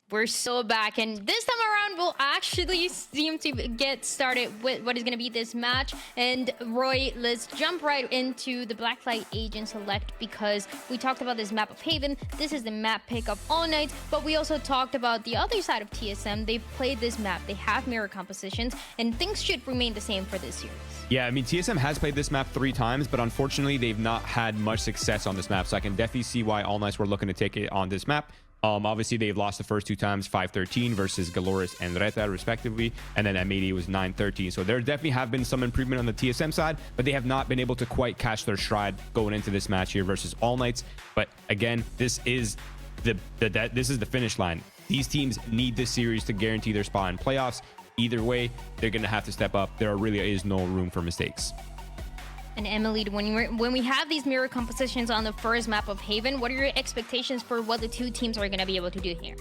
We're so back, and this time around we'll actually seem to get started with what is going to be this match. And Roy, let's jump right into the Blacklight Agent Select, because we talked about this map of Haven. This is the map pick of All Knights, but we also talked about the other side of TSM. They've played this map, they have mirror compositions, and things should remain the same for this series. Yeah, I mean, TSM has played this map 3 times, but unfortunately they've not had much success on this map, so I can definitely see why All Knights were looking to take it on this map. Obviously, they've lost the first 2 times, 5-13 versus Galoris and Reta, respectively, and then M80 was 9-13. So there definitely have been some improvement on the TSM side, but they have not been able to quite catch their stride going into this match here versus All Knights. But again, this is the finish line. These teams need this series to guarantee their spot in playoffs. Either way, they're going to have to step up. There really is no room for mistakes. And Emily, when we have these mirror compositions on the first map of Haven, what are your expectations for what the 2 teams are going to be able to do here?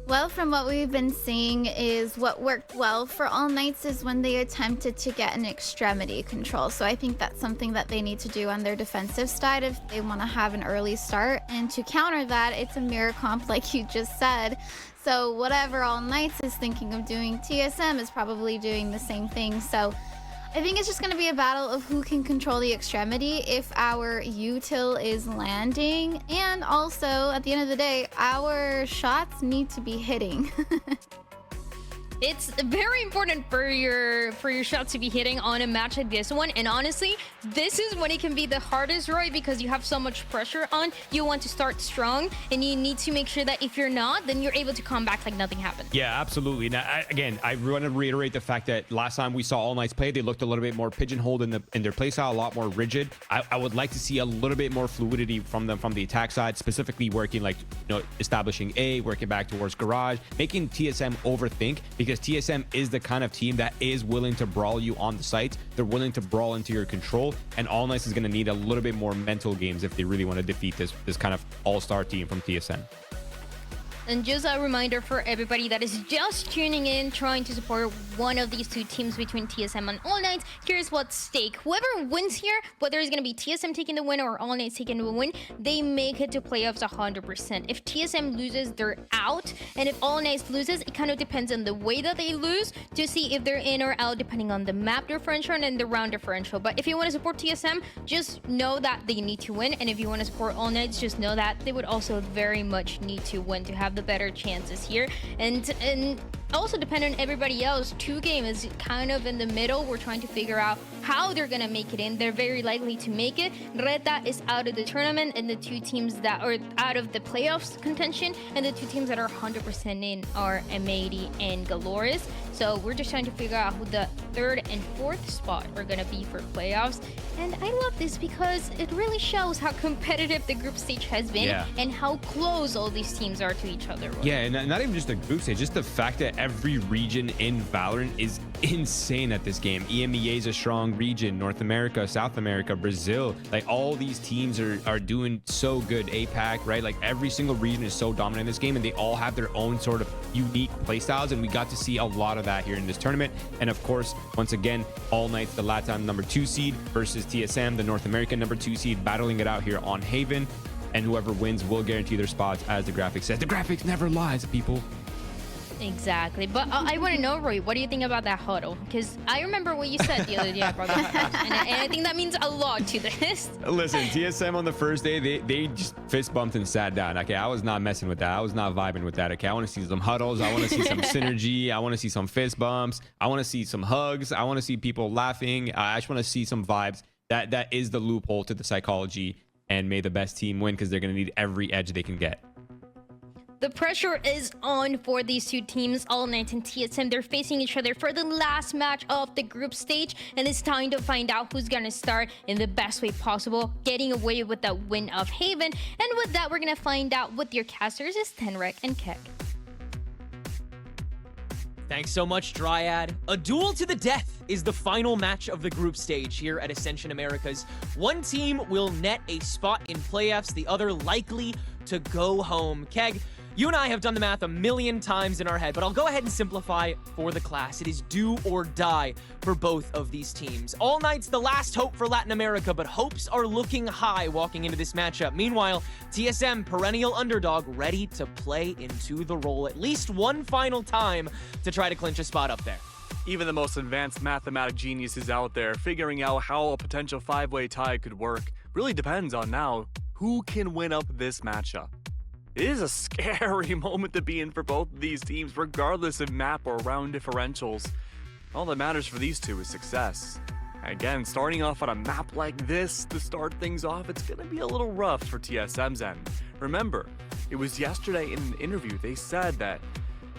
Well, from what we've been seeing is what worked well for All Knights is when they attempted to get an extremity control. So I think that's something that they need to do on their defensive side if they want to have an early start. And to counter that, it's a mirror comp like you just said. So whatever All Knights is thinking of doing, TSM is probably doing the same thing. So I think it's just going to be a battle of who can control the extremity if our util is landing. And also, at the end of the day, our shots need to be hitting. It's very important for your shots to be hitting on a match like this one. And honestly, this is when it can be the hardest, Roy, because you have so much pressure on. You want to start strong, and you need to make sure that if you're not, then you're able to come back like nothing happened. Yeah, absolutely. Now, I want to reiterate the fact that last time we saw All Knights play, they looked a little bit more pigeonholed in their playstyle, a lot more rigid. I would like to see a little bit more fluidity from them from the attack side, specifically working establishing A, working back towards garage, making TSM overthink, because TSM is the kind of team that is willing to brawl you on the site. They're willing to brawl into your control, and All Knights is going to need a little bit more mental games if they really want to defeat this kind of all-star team from TSM. And just a reminder for everybody that is just tuning in, trying to support one of these 2 teams between TSM and All Knights, here's what's stake. Whoever wins here, whether it's going to be TSM taking the win or All Knights taking the win, they make it to playoffs 100%. If TSM loses, they're out. And if All Knights loses, it kind of depends on the way that they lose to see if they're in or out, depending on the map differential and the round differential. But if you want to support TSM, just know that they need to win. And if you want to support All Knights, just know that they would also very much need to win to have the better chances here. And also depend on everybody else. 2 game is kind of in the middle. We're trying to figure out how they're gonna make it in. They're very likely to make it. Reta is out of the tournament, and the 2 teams that are out of the playoffs contention, and the 2 teams that are 100% in are M80 and Galoris. So we're just trying to figure out who the 3rd and 4th spot are gonna be for playoffs. And I love this because it really shows how competitive the group stage has been, and how close all these teams are to each other. Yeah, and not even just the group stage, just the fact that every region in Valorant is insane at this game. EMEA is a strong region, North America, South America, Brazil, like all these teams are doing so good. APAC, right? Like every single region is so dominant in this game, and they all have their own sort of unique playstyles, and we got to see a lot of that here in this tournament. And of course, once again, All Knights, the LATAM number 2 seed versus TSM, the North American number 2 seed, battling it out here on Haven, and whoever wins will guarantee their spots, as the graphic says. The graphics never lies, people. Exactly. But I want to know, Roy, what do you think about that huddle? Because I remember what you said the other day about the huddle, and I think that means a lot to this. Listen, TSM on the first day, they just fist bumped and sat down. Okay, I was not messing with that. I was not vibing with that. Okay, I want to see some huddles. I want to see some synergy. I want to see some fist bumps. I want to see some hugs. I want to see people laughing. I just want to see some vibes. That is the loophole to the psychology, and may the best team win, because they're going to need every edge they can get. The pressure is on for these 2 teams, All Knights and TSM. They're facing each other for the last match of the group stage, and it's time to find out who's gonna start in the best way possible, getting away with the win of Haven. And with that, we're gonna find out with your casters is Tenrek and Keck. Thanks so much, Dryad. A duel to the death is the final match of the group stage here at Ascension Americas. One team will net a spot in playoffs, the other likely to go home. Keg, You and I have done the math a million times in our head, but I'll go ahead and simplify for the class. It is do or die for both of these teams. All Knight's the last hope for Latin America, but hopes are looking high walking into this matchup. Meanwhile, TSM, perennial underdog, ready to play into the role at least one final time to try to clinch a spot up there. Even the most advanced mathematic geniuses out there figuring out how a potential 5-way tie could work really depends on now who can win up this matchup. It is a scary moment to be in for both of these teams, regardless of map or round differentials. All that matters for these two is success. Again, starting off on a map like this to start things off, it's going to be a little rough for TSM's end. Remember, it was yesterday in an interview they said that,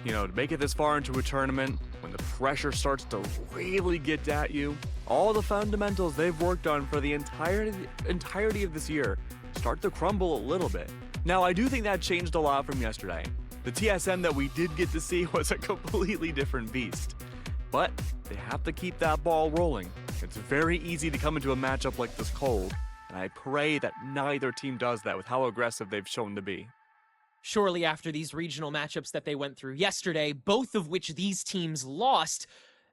to make it this far into a tournament, when the pressure starts to really get at you, all the fundamentals they've worked on for the entirety of this year start to crumble a little bit. Now, I do think that changed a lot from yesterday. The TSM that we did get to see was a completely different beast. But they have to keep that ball rolling. It's very easy to come into a matchup like this cold, and I pray that neither team does that with how aggressive they've shown to be. Surely after these regional matchups that they went through yesterday, both of which these teams lost,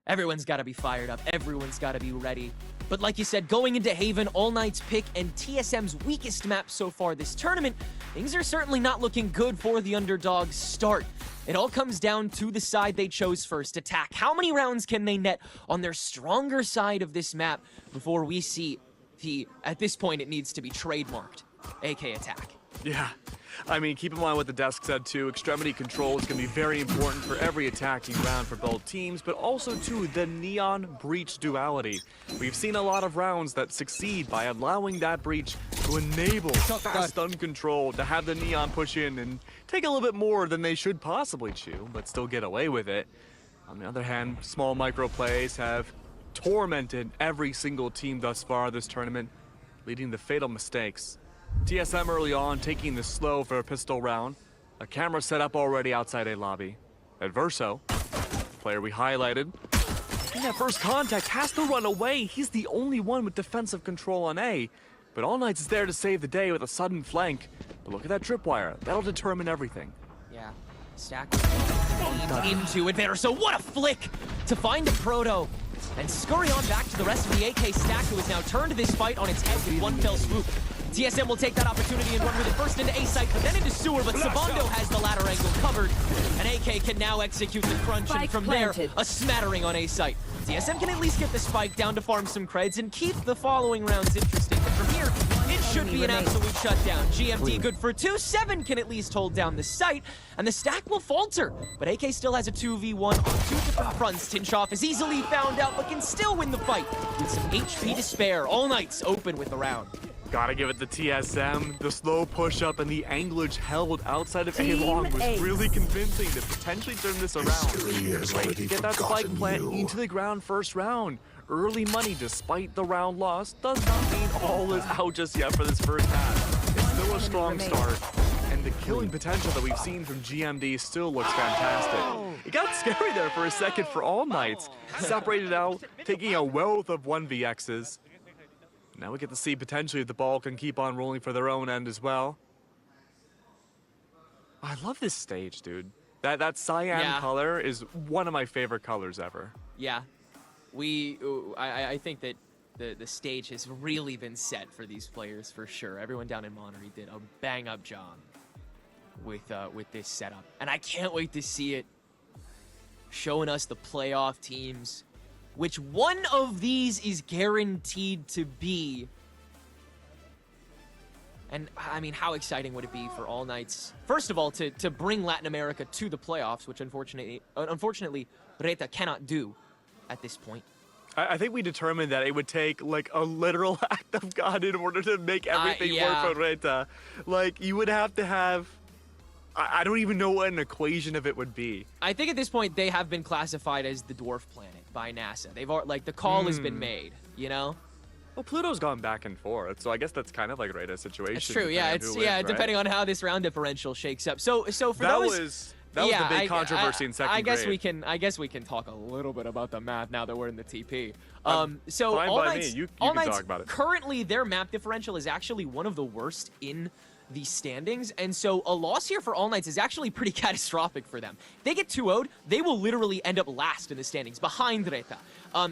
everyone's got to be fired up. Everyone's got to be ready. But like you said, going into Haven, All Knight's pick and TSM's weakest map so far this tournament, things are certainly not looking good for the underdog's start. It all comes down to the side they chose first, attack. How many rounds can they net on their stronger side of this map before we see at this point, it needs to be trademarked, AK attack. Yeah, I mean, keep in mind what the desk said too. Extremity control is going to be very important for every attacking round for both teams, but also too the Neon Breach duality. We've seen a lot of rounds that succeed by allowing that breach to enable fast stun control, to have the Neon push in and take a little bit more than they should possibly chew, but still get away with it. On the other hand, small micro plays have tormented every single team thus far this tournament, leading to fatal mistakes. TSM early on taking this slow for a pistol round. A camera set up already outside A lobby. Adverso, player we highlighted, in that first contact has to run away. He's the only one with defensive control on A. But All Knight's is there to save the day with a sudden flank. But look at that tripwire. That'll determine everything. Yeah, stack into Adverso. What a flick to find a Proto and scurry on back to the rest of the AK stack, who has now turned this fight on its head with one fell swoop. TSM will take that opportunity and run with it first into A site, but then into sewer, but Sabando has the ladder angle covered, and AK can now execute the crunch, and from there, a smattering on A site. TSM can at least get the spike down to farm some creds and keep the following rounds interesting, but from here, it should be an absolute shutdown. GMD good for 2, 7 can at least hold down the site, and the stack will falter, but AK still has a 2v1 on 2 different fronts. Tinshoff is easily found out, but can still win the fight with some HP to spare. All Knight's open with the round. Gotta give it to TSM. The slow push-up and the anglage held outside of A-Long was really convincing to potentially turn this around. Right to get that spike plant into the ground first round. Early money despite the round loss does not mean all is out just yet for this first half. It's still a strong start, and the killing potential that we've seen from GMD still looks fantastic. It got scary there for a second for All Knights. Separated out, taking a wealth of 1vx's. Now we get to see potentially if the ball can keep on rolling for their own end as well. I love this stage, dude. That cyan color is one of my favorite colors ever. Yeah, I think that the stage has really been set for these players for sure. Everyone down in Monterey did a bang-up job with this setup, and I can't wait to see it showing us the playoff teams. Which one of these is guaranteed to be? And I mean, how exciting would it be for All Knights, first of all, to bring Latin America to the playoffs, which unfortunately Reta cannot do at this point. I think we determined that it would take like a literal act of God in order to make everything work for Reta. Like, you would have to have, I don't even know what an equation of it would be. I think at this point they have been classified as the dwarf planet by NASA. They've like the call has been made, you know? Well, Pluto's gone back and forth, so I guess that's kind of like Reta's situation. That's true. Yeah, it's depending on how this round differential shakes up. So for that was the big controversy in second grade. I guess we can talk a little bit about the math now that we're in the TP. So All Knight's, talk about it. Currently their map differential is actually one of the worst in the standings, and so a loss here for All Knights is actually pretty catastrophic for them. If they get 2-0'd, they will literally end up last in the standings, behind Reta.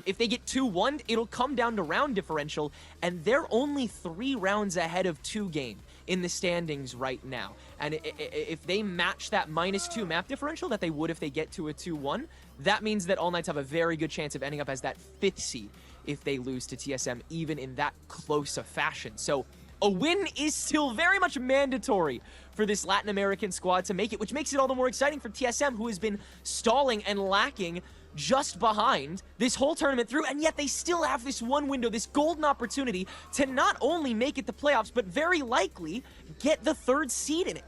If they get 2-1'd, it'll come down to round differential, and they're only 3 rounds ahead of 2Game in the standings right now. And if they match that -2 map differential that they would if they get to a 2-1, that means that All Knights have a very good chance of ending up as that 5th seed if they lose to TSM, even in that close a fashion. So a win is still very much mandatory for this Latin American squad to make it, which makes it all the more exciting for TSM, who has been stalling and lacking just behind this whole tournament through, and yet they still have this one window, this golden opportunity to not only make it to playoffs, but very likely get the 3rd seed in it.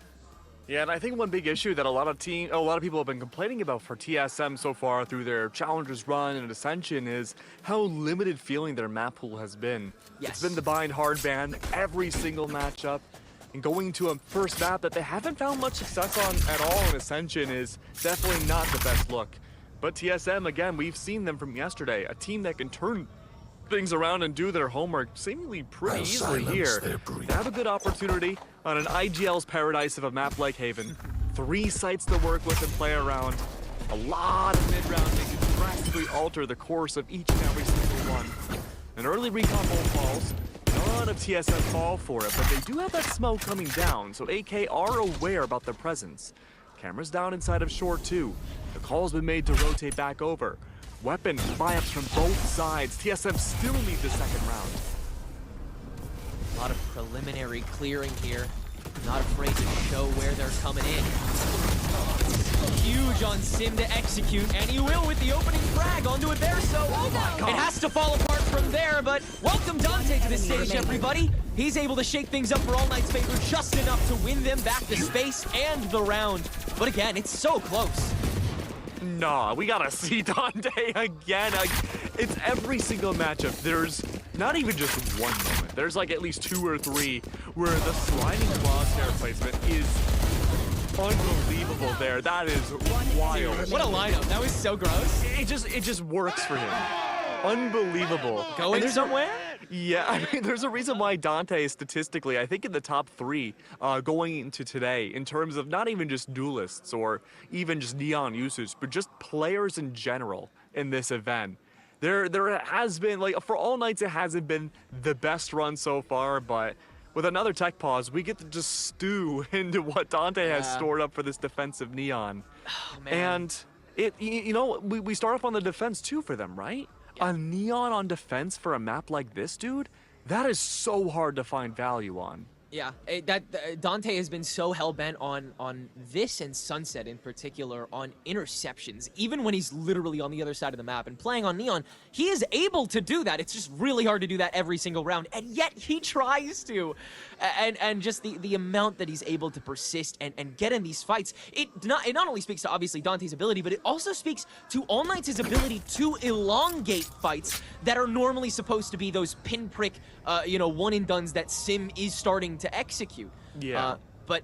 Yeah, and I think one big issue that a lot of people have been complaining about for TSM so far through their Challengers run and Ascension is how limited feeling their map pool has been. Yes. It's been the bind hard ban every single matchup, and going to a first map that they haven't found much success on at all in Ascension is definitely not the best look. But TSM, again, we've seen them from yesterday, a team that can turn things around and do their homework seemingly pretty easily here. They have a good opportunity on an IGL's paradise of a map like Haven. 3 sites to work with and play around. A lot of mid-round that can drastically alter the course of each and every single one. An early recon bolt falls. None of TSM fall for it, but they do have that smoke coming down, so AK are aware about their presence. Cameras down inside of short too. The call's been made to rotate back over. Weapon buy-ups from both sides. TSM still need the 2nd round. A lot of preliminary clearing here. Not afraid to show where they're coming in. Huge on Sim to execute, and he will with the opening frag onto it there, so it has to fall apart from there, but welcome Dante to the stage, everybody. He's able to shake things up for All Knight's favor just enough to win them back to space and the round. But again, it's so close. Nah, we gotta see Dante again. It's every single matchup. There's not even just one moment. There's like at least 2 or 3 where the sliding crosshair placement is unbelievable there. That is wild. What a lineup. That was so gross. It just works for him. Unbelievable. Going somewhere? Yeah, I mean, there's a reason why Dante is statistically, I think, in the top 3 going into today in terms of not even just duelists or even just Neon users, but just players in general in this event. There has been, like, for All Knights, it hasn't been the best run so far, but with another tech pause, we get to just stew into what Dante has stored up for this defensive Neon. Oh, man. And you know, we start off on the defense too for them, right? A Neon on defense for a map like this, dude, that is so hard to find value on. Yeah, Dante has been so hell-bent on this and Sunset in particular, on interceptions, even when he's literally on the other side of the map and playing on Neon. He is able to do that. It's just really hard to do that every single round, and yet he tries to. And just the amount that he's able to persist and get in these fights, it not only speaks to obviously Dante's ability, but it also speaks to All Knight's ability to elongate fights that are normally supposed to be those pinprick, one-and-dones that Sim is starting to execute. Yeah. But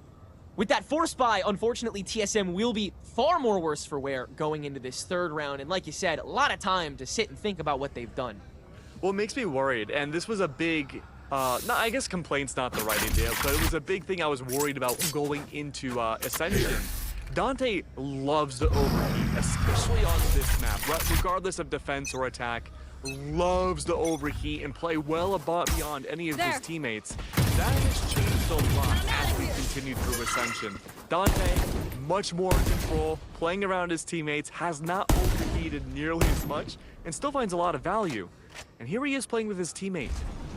with that force buy, unfortunately, TSM will be far more worse for wear going into this 3rd round. And like you said, a lot of time to sit and think about what they've done. Well, it makes me worried, and this was a big, I guess complaint's not the right idea, but it was a big thing I was worried about going into Ascension. Dante loves to overheat, especially on this map, regardless of defense or attack. Loves to overheat and play well above beyond any of his teammates. That has changed a lot as we continue through Ascension. Dante, much more in control, playing around his teammates, has not overheated nearly as much, and still finds a lot of value. And here he is playing with his teammate,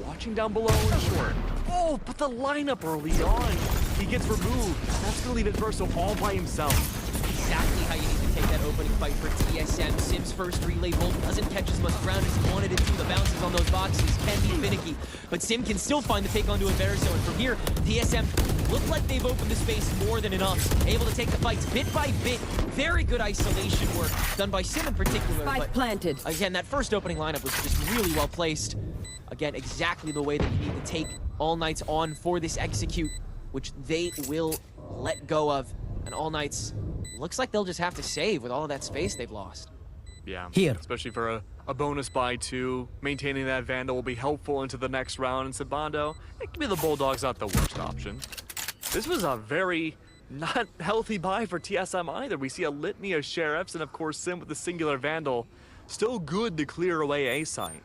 watching down below in short. Oh, but the lineup early on, he gets removed. That's gonna leave it Verso all by himself. Exactly how you need to take that opening fight for TSM. Sim's first relay bolt doesn't catch as much ground as he wanted it to. The bounces on those boxes can be finicky, but Sim can still find the take onto Inverso, and from here, TSM look like they've opened the space more than enough. Able to take the fights bit by bit. Very good isolation work done by Sim in particular. Spike but planted. again, that first opening lineup was just really well placed. Again, exactly the way that you need to take All Knights on for this execute, which they will let go of. And All Knights looks like they'll just have to save with all of that space they've lost. Yeah, Here. especially for a bonus buy too. Maintaining that Vandal will be helpful into the next round. And Sabando, maybe the Bulldog's not the worst option. This was a very not healthy buy for TSM either. We see a litany of Sheriffs and of course Sim with the singular Vandal. Still good to clear away A site.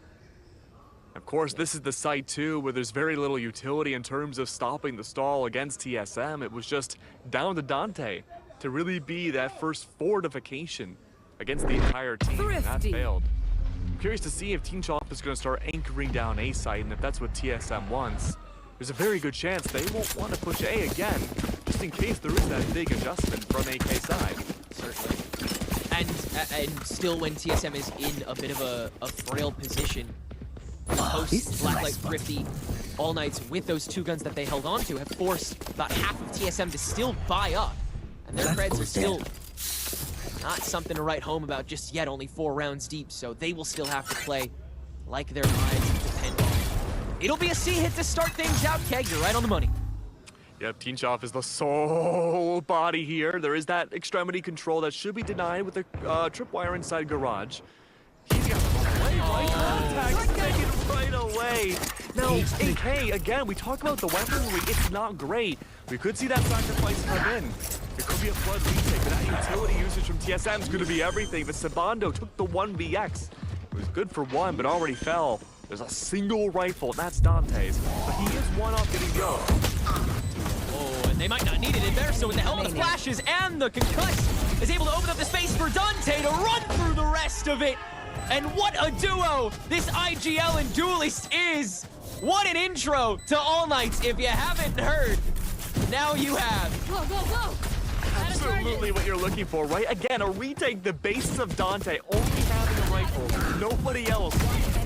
Of course, this is the site too where there's very little utility in terms of stopping the stall against TSM. It was just down to Dante to really be that first fortification against the entire team, and that failed. I'm curious to see if Team Chop is going to start anchoring down A site, and if that's what TSM wants. There's a very good chance they won't want to push A again, just in case there is that big adjustment from AK side. Certainly. And still when TSM is in a bit of a frail position, post Blacklight Thrifty, All Knights with those 2 guns that they held on to have forced about half of TSM to still buy up. And their creds are still not something to write home about just yet, only 4 rounds deep, so they will still have to play like their lives depend on it. It'll be a C hit to start things out, Keg, you're right on the money. Yep, Team Chop is the sole body here. There is that extremity control that should be denied with the tripwire inside Garage. He's got right contact taken right away. Now, AK, again, we talk about the weaponry. It's not great. We could see that sacrifice come in. It could be a flood retake, but that utility usage from TSM is going to be everything. But Sabando took the 1vx. It was good for 1, but already fell. There's a single rifle, and that's Dante's. But he is one up getting go. Oh, and they might not need it in there, so with the helmet of flashes and the concuss is able to open up the space for Dante to run through the rest of it. And what a duo this IGL and Duelist is! What an intro to All Knights. If you haven't heard, now you have. Go, go, go! Absolutely what you're looking for, right? Again, a retake, the basis of Dante, only having a rifle, nobody else.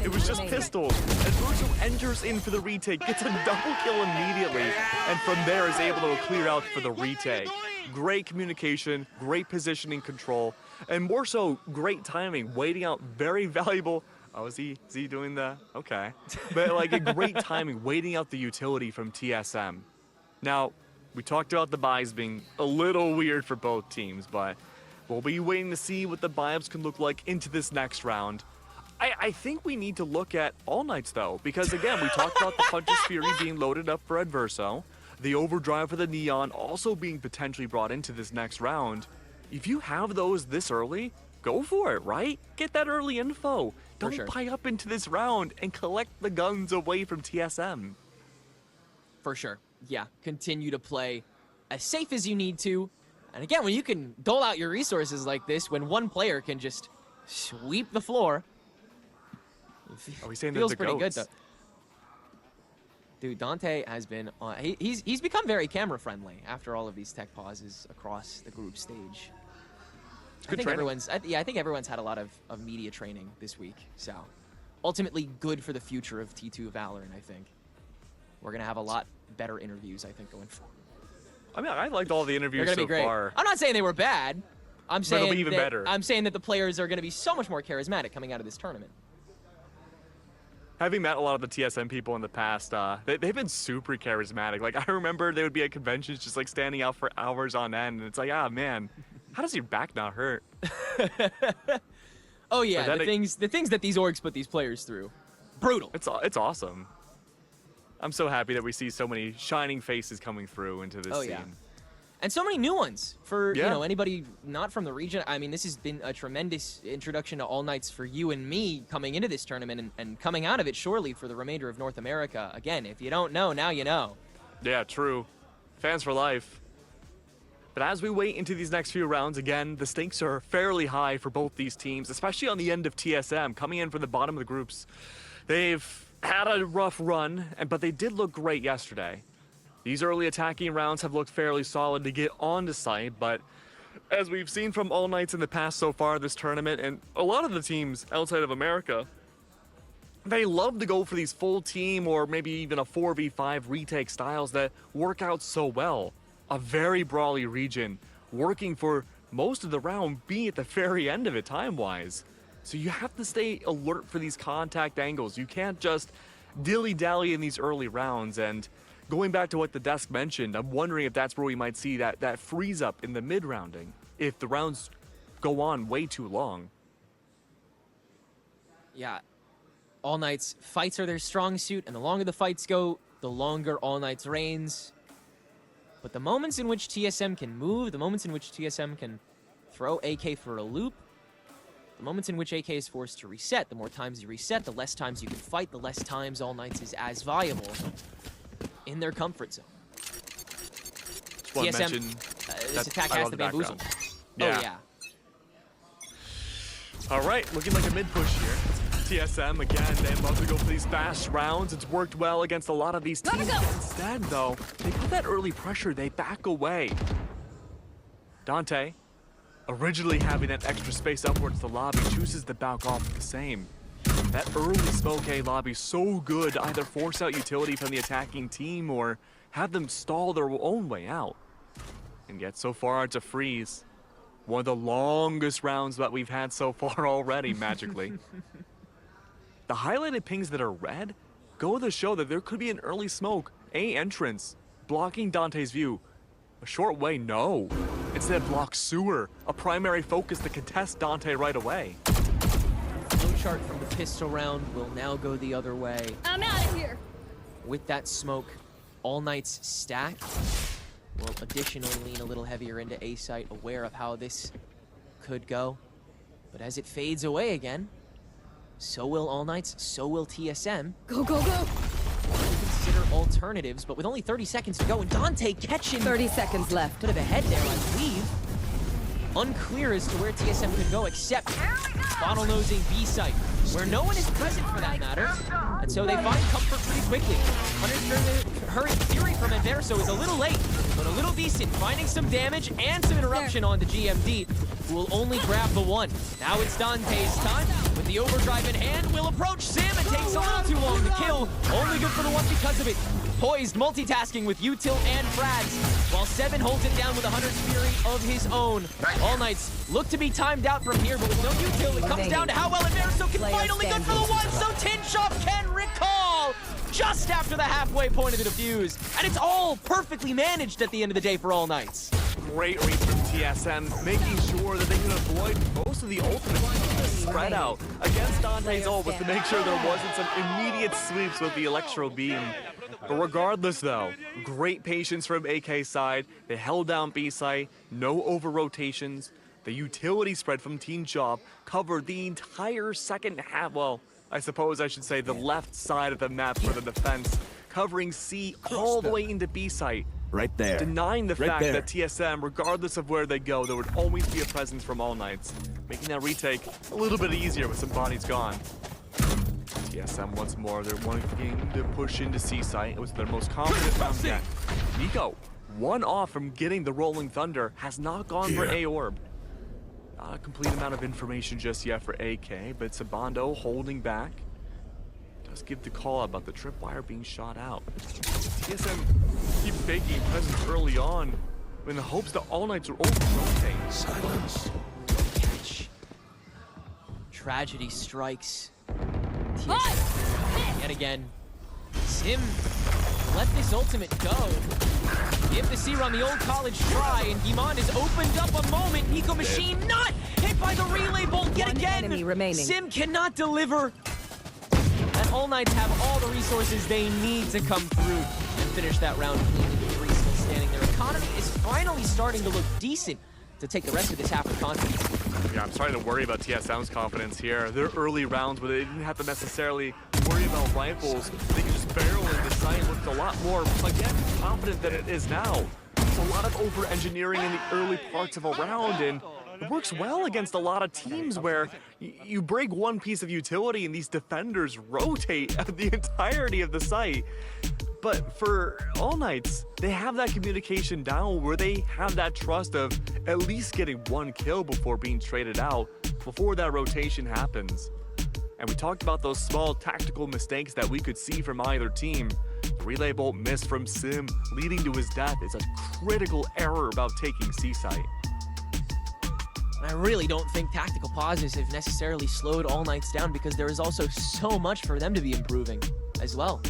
It was just pistols. And Verso enters in for the retake, gets a double kill immediately, and from there is able to clear out for the retake. Great communication, great positioning control, and more so, great timing, waiting out very valuable. Oh, is he doing the? Okay. But like a great timing, waiting out the utility from TSM. Now, we talked about the buys being a little weird for both teams, but we'll be waiting to see what the buys can look like into this next round. I think we need to look at All Knights though, because again, we talked about the Punch's Fury being loaded up for Adverso, the Overdrive for the Neon also being potentially brought into this next round. If you have those this early, go for it, right? Get that early info. Don't buy up into this round and collect the guns away from TSM. For sure. Yeah, continue to play as safe as you need to. And again, when you can dole out your resources like this, when one player can just sweep the floor, Are we saying feels pretty good though. Dude, Dante has been on, he's become very camera friendly after all of these tech pauses across the group stage. I think everyone's had a lot of media training this week, so ultimately good for the future of T2 Valorant, I think. We're gonna have a lot better interviews, I think, going forward. I mean, I liked all the interviews so far. I'm not saying they were bad. I'm saying it'll be even better. I'm saying that the players are gonna be so much more charismatic coming out of this tournament. Having met a lot of the TSM people in the past, they've been super charismatic. Like, I remember they would be at conventions just like standing out for hours on end, and it's like, ah, man, how does your back not hurt? Oh yeah, the things that these orgs put these players through, brutal. It's awesome. I'm so happy that we see so many shining faces coming through into this scene. Yeah. And so many new ones for you know, anybody not from the region. I mean, this has been a tremendous introduction to All Knights for you and me coming into this tournament and coming out of it surely for the remainder of North America. Again, if you don't know, now you know. Yeah, true. Fans for life. But as we wait into these next few rounds, again, the stakes are fairly high for both these teams, especially on the end of TSM, coming in from the bottom of the groups. They've had a rough run, but they did look great yesterday. These early attacking rounds have looked fairly solid to get onto site, but as we've seen from All Knights in the past so far this tournament, and a lot of the teams outside of America, they love to go for these full team or maybe even a 4v5 retake styles that work out so well. A very brawly region, working for most of the round, being at the very end of it time-wise. So you have to stay alert for these contact angles. You can't just dilly-dally in these early rounds. And going back to what the desk mentioned, I'm wondering if that's where we might see that freeze up in the mid-rounding, if the rounds go on way too long. Yeah, All Knights fights are their strong suit, and the longer the fights go, the longer All Knights reigns. But the moments in which TSM can move, the moments in which TSM can throw AK for a loop, the moments in which AK is forced to reset, the more times you reset, the less times you can fight, the less times All Knights is as viable in their comfort zone. TSM, this attack has the bamboozle. Yeah. Oh, yeah. All right, looking like a mid push here. TSM, again, they love to go for these fast rounds. It's worked well against a lot of these teams. Instead, though, they put that early pressure. They back away. Dante, originally having that extra space upwards the lobby, chooses to back off the same. That early smoke A lobby so good to either force out utility from the attacking team or have them stall their own way out. And yet so far it's a freeze. One of the longest rounds that we've had so far already, magically. The highlighted pings that are red go to show that there could be an early smoke A entrance blocking Dante's view. A short way, no. Instead blocks sewer, a primary focus to contest Dante right away. Flowchart from the pistol round will now go the other way. I'm out of here. With that smoke, All Knights stack will additionally lean a little heavier into A site, aware of how this could go. But as it fades away again, so will All Knights, so will TSM. Go, go, go. Consider alternatives, but with only 30 seconds to go, and Dante catching 30 seconds left. bit of a head there, I believe. Unclear as to where TSM could go, except bottle-nosing B site, where no one is present for that matter. And so they find comfort pretty quickly. Hurried fury from Adverso is a little late, but a little decent, finding some damage and some interruption on the GMD, who will only grab the one. Now it's Dante's time. With the overdrive in hand, will approach Sim and takes a little too long to kill. Only good for the one because of it. Poised, multitasking with util and frags, while Seven holds it down with a Hunter's Fury of his own. All Knights look to be timed out from here, but with no util, it comes down to how well Adverso can fight. Only good for the one, so Tinshop can recall just after the halfway point of the defuse. And it's all perfectly managed at the end of the day for All Knights. Great read from TSM, making sure that they can avoid most of the ultimate spread out against Dante's ult was to make sure there wasn't some immediate sweeps with the Electro Beam. But regardless though, great patience from AK side. They held down B site, no over rotations. The utility spread from Team Job covered the entire second half. Well, I suppose I should say the left side of the map for the defense, covering C all the way into B site. Right there. Denying the Right fact there. that TSM, regardless of where they go, there would always be a presence from All Knights, making that retake a little bit easier with some bodies gone. TSM once more, they're wanting to push into C site. It was their most confident round yet. Nico, one off from getting the Rolling Thunder, has not gone for A orb. Not a complete amount of information just yet for AK, but Sabando holding back. Does give the call out about the tripwire being shot out. TSM keep faking presence early on in the hopes that All Knights are over-rotating. Silence. Catch. Tragedy strikes. Yet again. Sim let this ultimate go. Give the C-Run the old college try, and Guimond has opened up a moment. Nico Machine not hit by the relay bolt yet One again. enemy remaining. Sim cannot deliver. And All Knights have all the resources they need to come through and finish that round clean. The three still standing. Their economy is finally starting to look decent to take the rest of this half with confidence. Yeah, I'm starting to worry about TSM's confidence here. Their early rounds where they didn't have to necessarily worry about rifles, they could just barrel into sight, looked a lot more, again, confident than it is now. There's a lot of over-engineering in the early parts of a round, and it works well against a lot of teams where you break one piece of utility and these defenders rotate the entirety of the site. But for All Knights, they have that communication down where they have that trust of at least getting one kill before being traded out, before that rotation happens. And we talked about those small tactical mistakes that we could see from either team. The relay bolt miss from Sim, leading to his death, is a critical error about taking C-Site. I really don't think tactical pauses have necessarily slowed All Knights down, because there is also so much for them to be improving as well.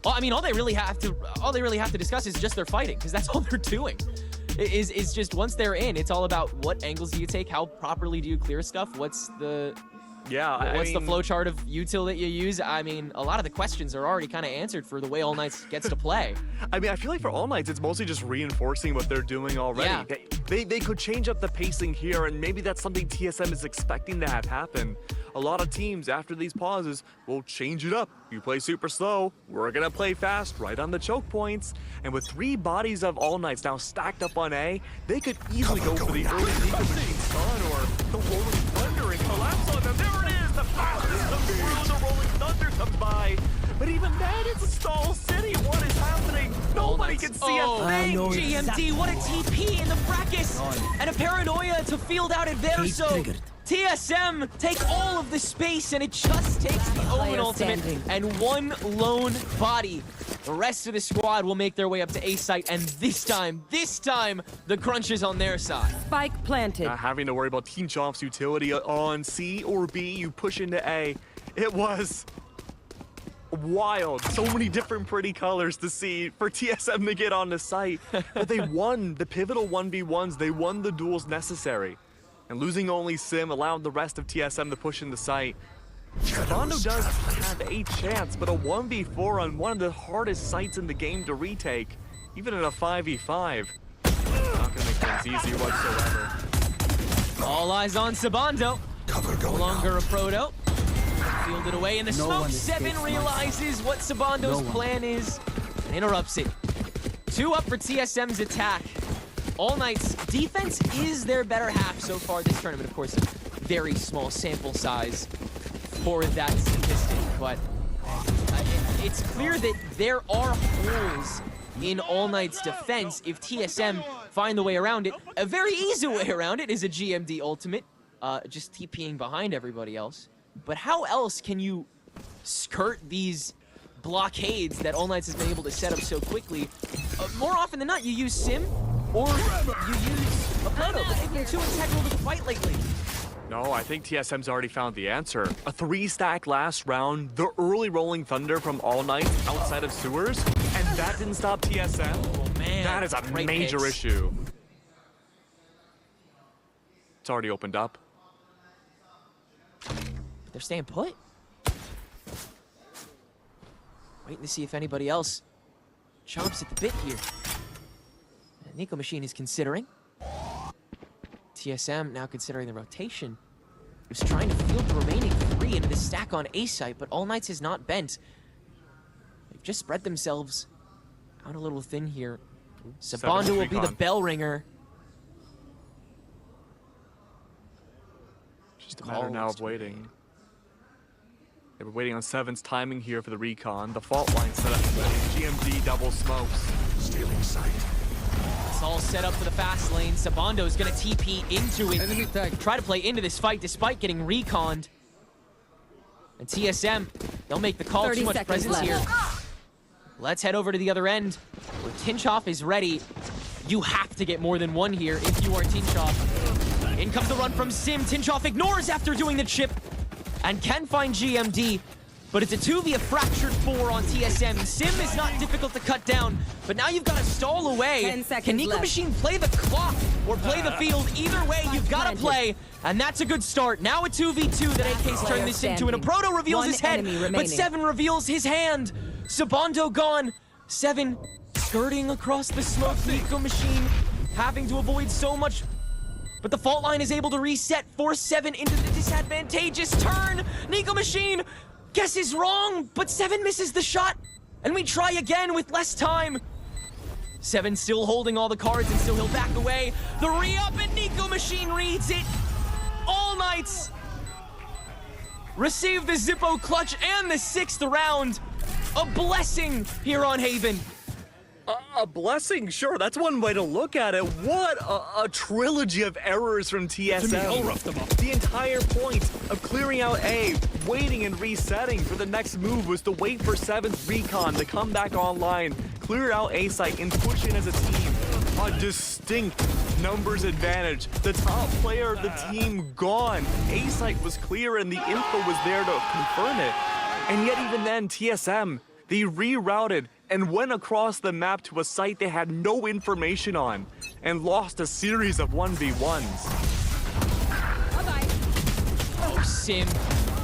Well, I mean, all they really have to discuss is just their fighting, because that's all they're doing. Is just once they're in, it's all about what angles do you take, how properly do you clear stuff, what's the Yeah, I What's the mean, flowchart of util that you use? I mean, a lot of the questions are already kind of answered for the way All Knights gets to play. I mean, I feel like for All Knights, it's mostly just reinforcing what they're doing already. Yeah. They could change up the pacing here, and maybe that's something TSM is expecting to have happen. A lot of teams, after these pauses, will change it up. You play super slow, we're gonna play fast right on the choke points. And with 3 bodies of All Knights now stacked up on A, they could easily go for the early Nico Machine stun or the Rolling Thunder and collapse on them. There it is! The power comes through, the Rolling Thunder comes by. But even then, it's a stall city. What is happening? Nobody can see a thing! GMD, what a TP in the fracas! And a paranoia to field out Adverso. TSM take all of the space, and it just takes the Omen ultimate and 1 lone body. The rest of the squad will make their way up to A site, and this time, the crunch is on their side. Spike planted. Not having to worry about Team Chomp's utility on C or B, you push into A. It was wild. So many different pretty colors to see for TSM to get on the site. But they won the pivotal 1v1s. They won the duels necessary. And losing only Sim allowed the rest of TSM to push in the site. Sabando does have a chance, but a 1v4 on one of the hardest sites in the game to retake, even in a 5v5. Not gonna make things easy whatsoever. All eyes on Sabando. No longer a proto. Fielded away in the smoke. 7 realizes what Sabando's plan is and interrupts it. 2 up for TSM's attack. All Knights defense is their better half so far this tournament. Of course, a very small sample size for that statistic, but it's clear that there are holes in All Knights defense if TSM find the way around it. A very easy way around it is a GMD ultimate, just TPing behind everybody else. But how else can you skirt these blockades that All Knights has been able to set up so quickly? More often than not, you use Sim, or you use a proto, but they've been too integral to the fight lately. No, I think TSM's already found the answer. A 3-stack last round, the early Rolling Thunder from All Knights outside of sewers, and that didn't stop TSM. Oh man, That is a major issue. It's already opened up. They're staying put. Waiting to see if anybody else chomps at the bit here. And Nico Machine is considering. TSM now considering the rotation. He was trying to field the remaining 3 into the stack on A site, but All Knights is not bent. They've just spread themselves out a little thin here. Sabando will be the bell ringer. Just a matter now of waiting. They were waiting on 7's timing here for the recon. The fault line set up ready. GMD double smokes. Stealing sight. It's all set up for the fast lane. Sabando is going to TP into it. Try to play into this fight despite getting reconned. And TSM, they'll make the call. Too much presence here. Let's head over to the other end where Tinchoff is ready. You have to get more than 1 here if you are Tinchoff. In comes the run from Sim. Tinchoff ignores after doing the chip and can find GMD. But it's a 2v, a fractured 4 on TSM. Sim is not difficult to cut down, but now you've got to stall away. 10 seconds Can Nico left. Machine play the clock or play the field? Either way, you've got to play, and that's a good start. Now a 2v2 that AK's turned this into, and a Proto reveals his head, but 7 reveals his hand. Sabando gone. 7 skirting across the smoke. Nico Machine having to avoid so much, but the fault line is able to reset, force 7 into the disadvantageous turn. Nico Machine guesses wrong, but 7 misses the shot, and we try again with less time. 7 still holding all the cards, and still he'll back away. The re-up, and Nico Machine reads it. All Knights receive the Zippo clutch and the 6th round. A blessing here on Haven. A blessing, sure, that's one way to look at it. What a trilogy of errors from TSM. The entire point of clearing out A, waiting and resetting for the next move was to wait for 7's recon to come back online, clear out A site, and push in as a team. A distinct numbers advantage. The top player of the team gone. A site was clear and the info was there to confirm it. And yet even then, TSM, they rerouted and went across the map to a site they had no information on and lost a series of 1v1s. Oh, Sim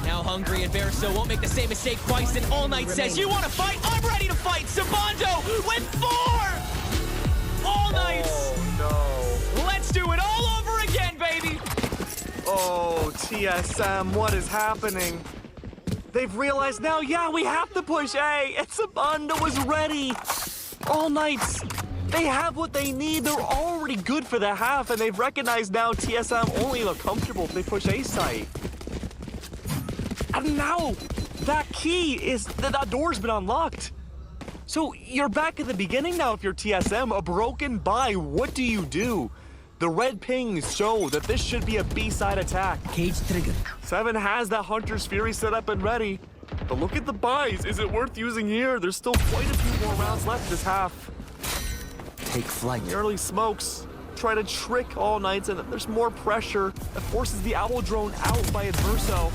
Now hungry and Verso won't make the same mistake twice, and All Night says, you want to fight? I'm ready to fight! Sabando with 4! All Nights! Oh, no. Let's do it all over again, baby! Oh, TSM, what is happening? They've realized now, yeah, we have to push A, and Sabando was ready. All Nights, they have what they need. They're already good for the half, and they've recognized now TSM only look comfortable if they push A site. And now, that key is, that door's been unlocked. So you're back at the beginning now if you're TSM, a broken buy, what do you do? The red pings show that this should be a B-side attack. Cage triggered. 7 has that Hunter's Fury set up and ready. But look at the buys. Is it worth using here? There's still quite a few more rounds left this half. Take flight. The early smokes try to trick All Nights, and there's more pressure that forces the Owl Drone out by Adverso.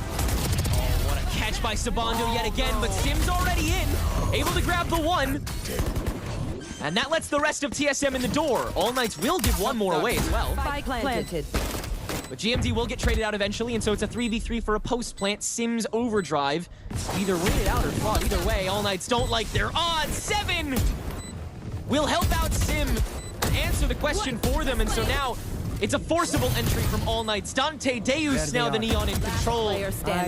What a catch by Sabando yet again, but Sim's already in, able to grab the 1. And that lets the rest of TSM in the door. All Nights will give 1 more away as well. Spike planted. But GMD will get traded out eventually, and so it's a 3v3 for a post-plant. Sims overdrive. Either win it out or fought. Either way, All Nights don't like their odds. 7 will help out Sim and answer the question for them, and so now it's a forcible entry from All Nights. Dante Deus now the Neon in control.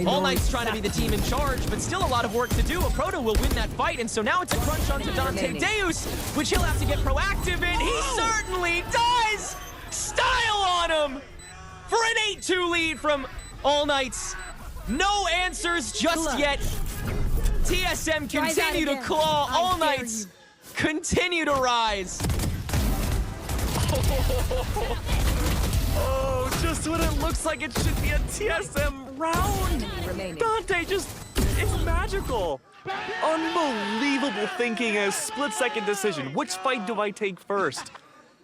All Nights trying to be the team in charge, but still a lot of work to do. A Proto will win that fight, and so now it's a crunch onto Dante Deus, which he'll have to get proactive in. He certainly does! Style on him! For an 8-2 lead from All Nights. No answers just yet. TSM continue to claw. All Nights continue to rise. Oh, just when it looks like it should be a TSM round. Dante just, it's magical. Unbelievable thinking, a split-second decision. Which fight do I take first?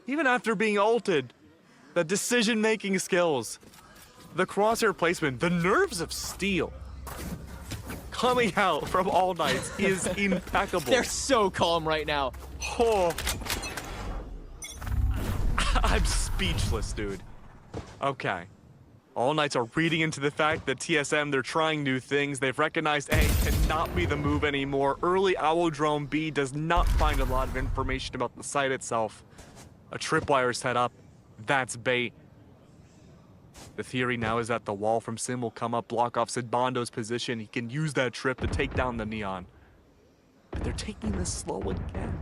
Even after being ulted, the decision-making skills, the crosshair placement, the nerves of steel coming out from All Nights is impeccable. They're so calm right now. Oh. I'm speechless, dude. Okay. All Nights are reading into the fact that TSM, they're trying new things. They've recognized A cannot be the move anymore. Early Owl Drone B does not find a lot of information about the site itself. A tripwire set up. That's bait. The theory now is that the wall from Sim will come up, block off Sabando's position. He can use that trip to take down the Neon. But they're taking this slow again.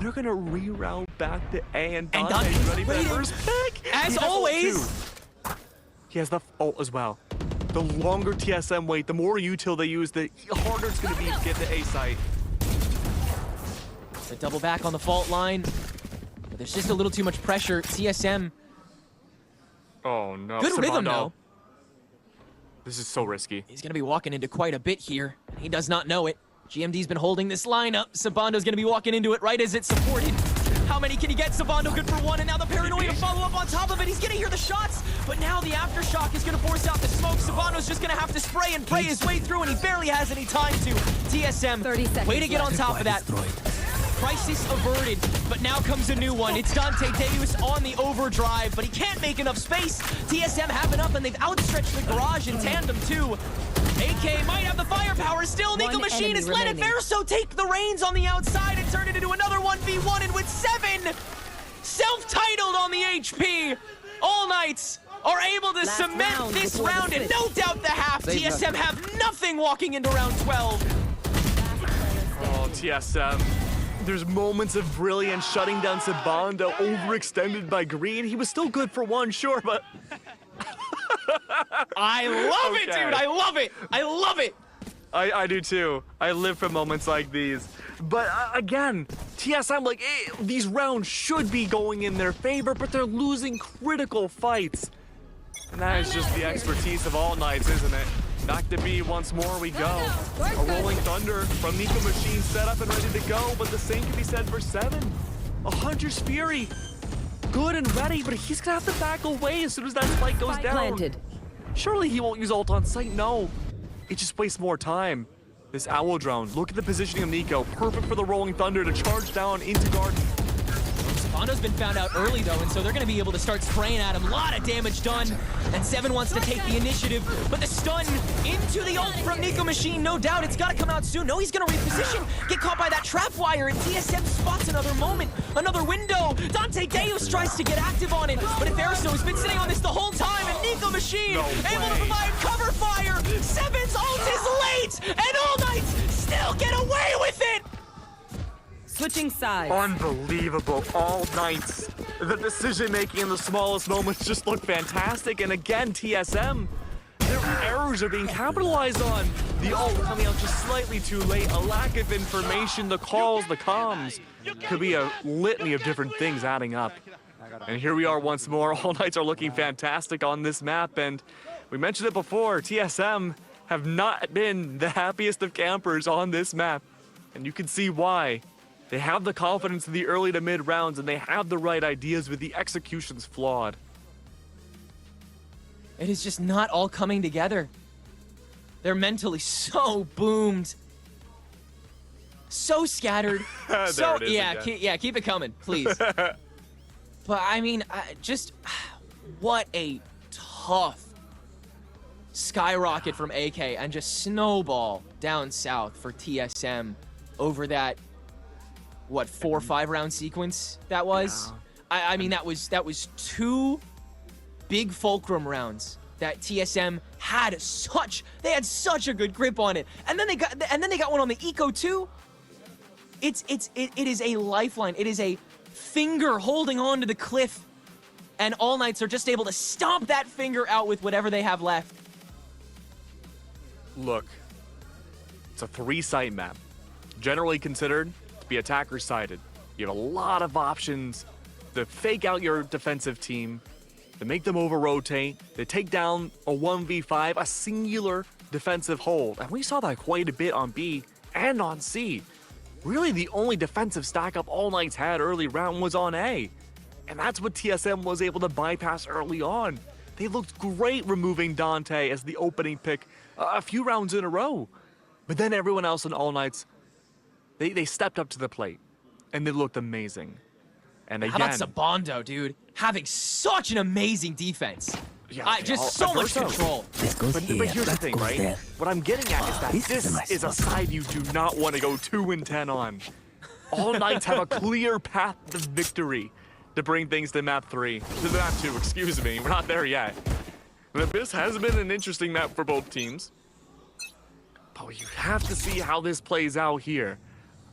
They're gonna reroute back to A, and Dante's ready for the first pick. As always. He has the ult as well. The longer TSM wait, the more util they use, the harder it's gonna be to get the A site. The double back on the fault line. But there's just a little too much pressure. TSM. Oh no. Good rhythm though. This is so risky. He's gonna be walking into quite a bit here. And he does not know it. GMD's been holding this lineup. Sabando's gonna be walking into it right as it's supported. How many can he get? Sabando good for 1, and now the paranoia follow up on top of it. He's gonna hear the shots, but now the aftershock is gonna force out the smoke. Sabando's just gonna have to spray and pray his way through, and he barely has any time to. TSM, way to get on top of that. Crisis averted, but now comes a new one. It's Dante Deus on the overdrive, but he can't make enough space. TSM have enough, and they've outstretched the garage in tandem too. AK might have the firepower still. Nico Machine has let Adverso take the reins on the outside and turn it into another 1v1, and with 7 self-titled on the HP, All Nights are able to cement this round, and no doubt the half. TSM have nothing walking into round 12. Oh, TSM. There's moments of brilliance shutting down Sabando, overextended by Green. He was still good for 1, sure, but... I love it, dude. I love it. I love it. I do too. I live for moments like these. But again, TSM, like, these rounds should be going in their favor, but they're losing critical fights. And that is just the expertise of All Nights, isn't it? Back to B once more we go. A Rolling Thunder from Nico Machine set up and ready to go, but the same can be said for 7. A Hunter's Fury. Good and ready, but he's gonna have to back away as soon as that spike goes down. Planted. Surely he won't use ult on sight, no. It just wastes more time. This Owl Drone, look at the positioning of Nico. Perfect for the Rolling Thunder to charge down into Garden. Sabondo's been found out early though, and so they're gonna be able to start spraying at him. A lot of damage done, and Seven wants to take the initiative, but the stun into the ult from Nico Machine, no doubt. It's gotta come out soon. No, he's gonna reposition, get caught by that trap wire, and TSM spots another moment, another window. Dante Deus tries to get active on it, but Everso has been sitting on this the whole time, and Nico Machine able to provide cover fire. Seven's ult is late, and All Knights still get away with it. Switching sides. Unbelievable. All Knights. The decision making in the smallest moments just looked fantastic. And again, TSM, their errors are being capitalized on. The ult coming out just slightly too late. A lack of information, the calls, the comms. Could be a litany of different things adding up. And here we are once more. All Knights are looking fantastic on this map. And we mentioned it before, TSM have not been the happiest of campers on this map. And you can see why. They have the confidence in the early to mid rounds, and they have the right ideas, but the execution's flawed. It is just not all coming together. They're mentally so boomed. So scattered. So, it is again. keep it coming, please. But I mean, just what a tough skyrocket from AK and just snowball down south for TSM over that, what, 4 or 5 round sequence that was? Yeah. I mean, that was 2 big fulcrum rounds that TSM had such a good grip on it. And then they got one on the Eco too. It is a lifeline. It is a finger holding on to the cliff, and All Knights are just able to stomp that finger out with whatever they have left. Look, it's a 3-site map, generally considered to be attacker-sided. You have a lot of options to fake out your defensive team, to make them over-rotate, to take down a 1v5, a singular defensive hold. And we saw that quite a bit on B and on C. Really, the only defensive stack-up All Knights had early round was on A. And that's what TSM was able to bypass early on. They looked great removing Dante as the opening pick a few rounds in a row. But then everyone else in All Knights, they stepped up to the plate, and they looked amazing. And again, how about Sabondo, dude? Having such an amazing defense. Yeah, just so much control. But here's the thing, right? What I'm getting at is that this is a side you do not want to go 2-10 on. All Knights have a clear path to victory to bring things to map 3. To map 2, excuse me. We're not there yet. But this has been an interesting map for both teams. But you have to see how this plays out here.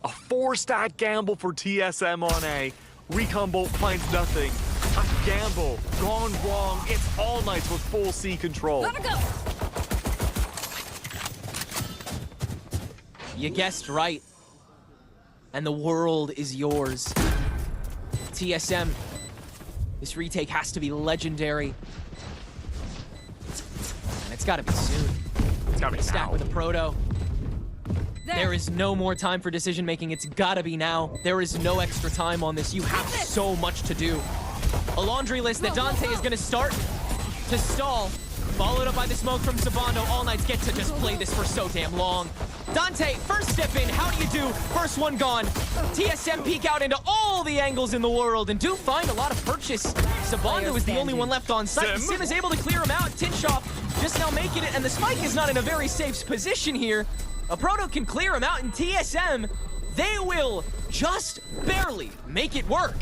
A 4-stack gamble for TSM on A. Recon Bolt finds nothing. A gamble gone wrong. It's All Knights with full C control. Let it go. You guessed right. And the world is yours. TSM, this retake has to be legendary. And it's gotta be soon. It's gotta be Stack now. with a proto. There is no more time for decision making. It's gotta be now. There is no extra time on this. You have so much to do. A laundry list that Dante is gonna start to stall. Followed up by the smoke from Sabondo. All Knights get to just play this for so damn long. Dante, first step in. How do you do? First one gone. TSM peek out into all the angles in the world and do find a lot of purchase. Sabondo is the only one left on site. Sim is able to clear him out. Tinshoff just now making it, and the spike is not in a very safe position here. A proto can clear him out, and TSM, they will just barely make it work.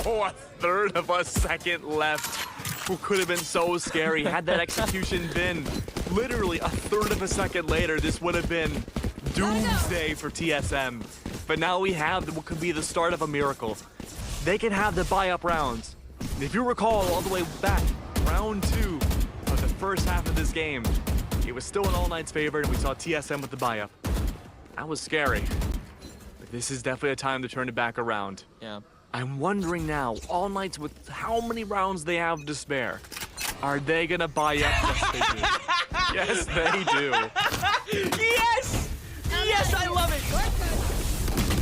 Oh, a third of a second left. Who could have been so scary had that execution been literally a third of a second later. This would have been doomsday for TSM. But now we have what could be the start of a miracle. They can have the buy-up rounds. If you recall all the way back, round 2 of the first half of this game, it was still an All Knights favorite, and we saw TSM with the buy-up. That was scary. But this is definitely a time to turn it back around. Yeah. I'm wondering now, All Knights with how many rounds they have to spare, are they gonna buy up? Yes, they do. Yes! Yes, I love it!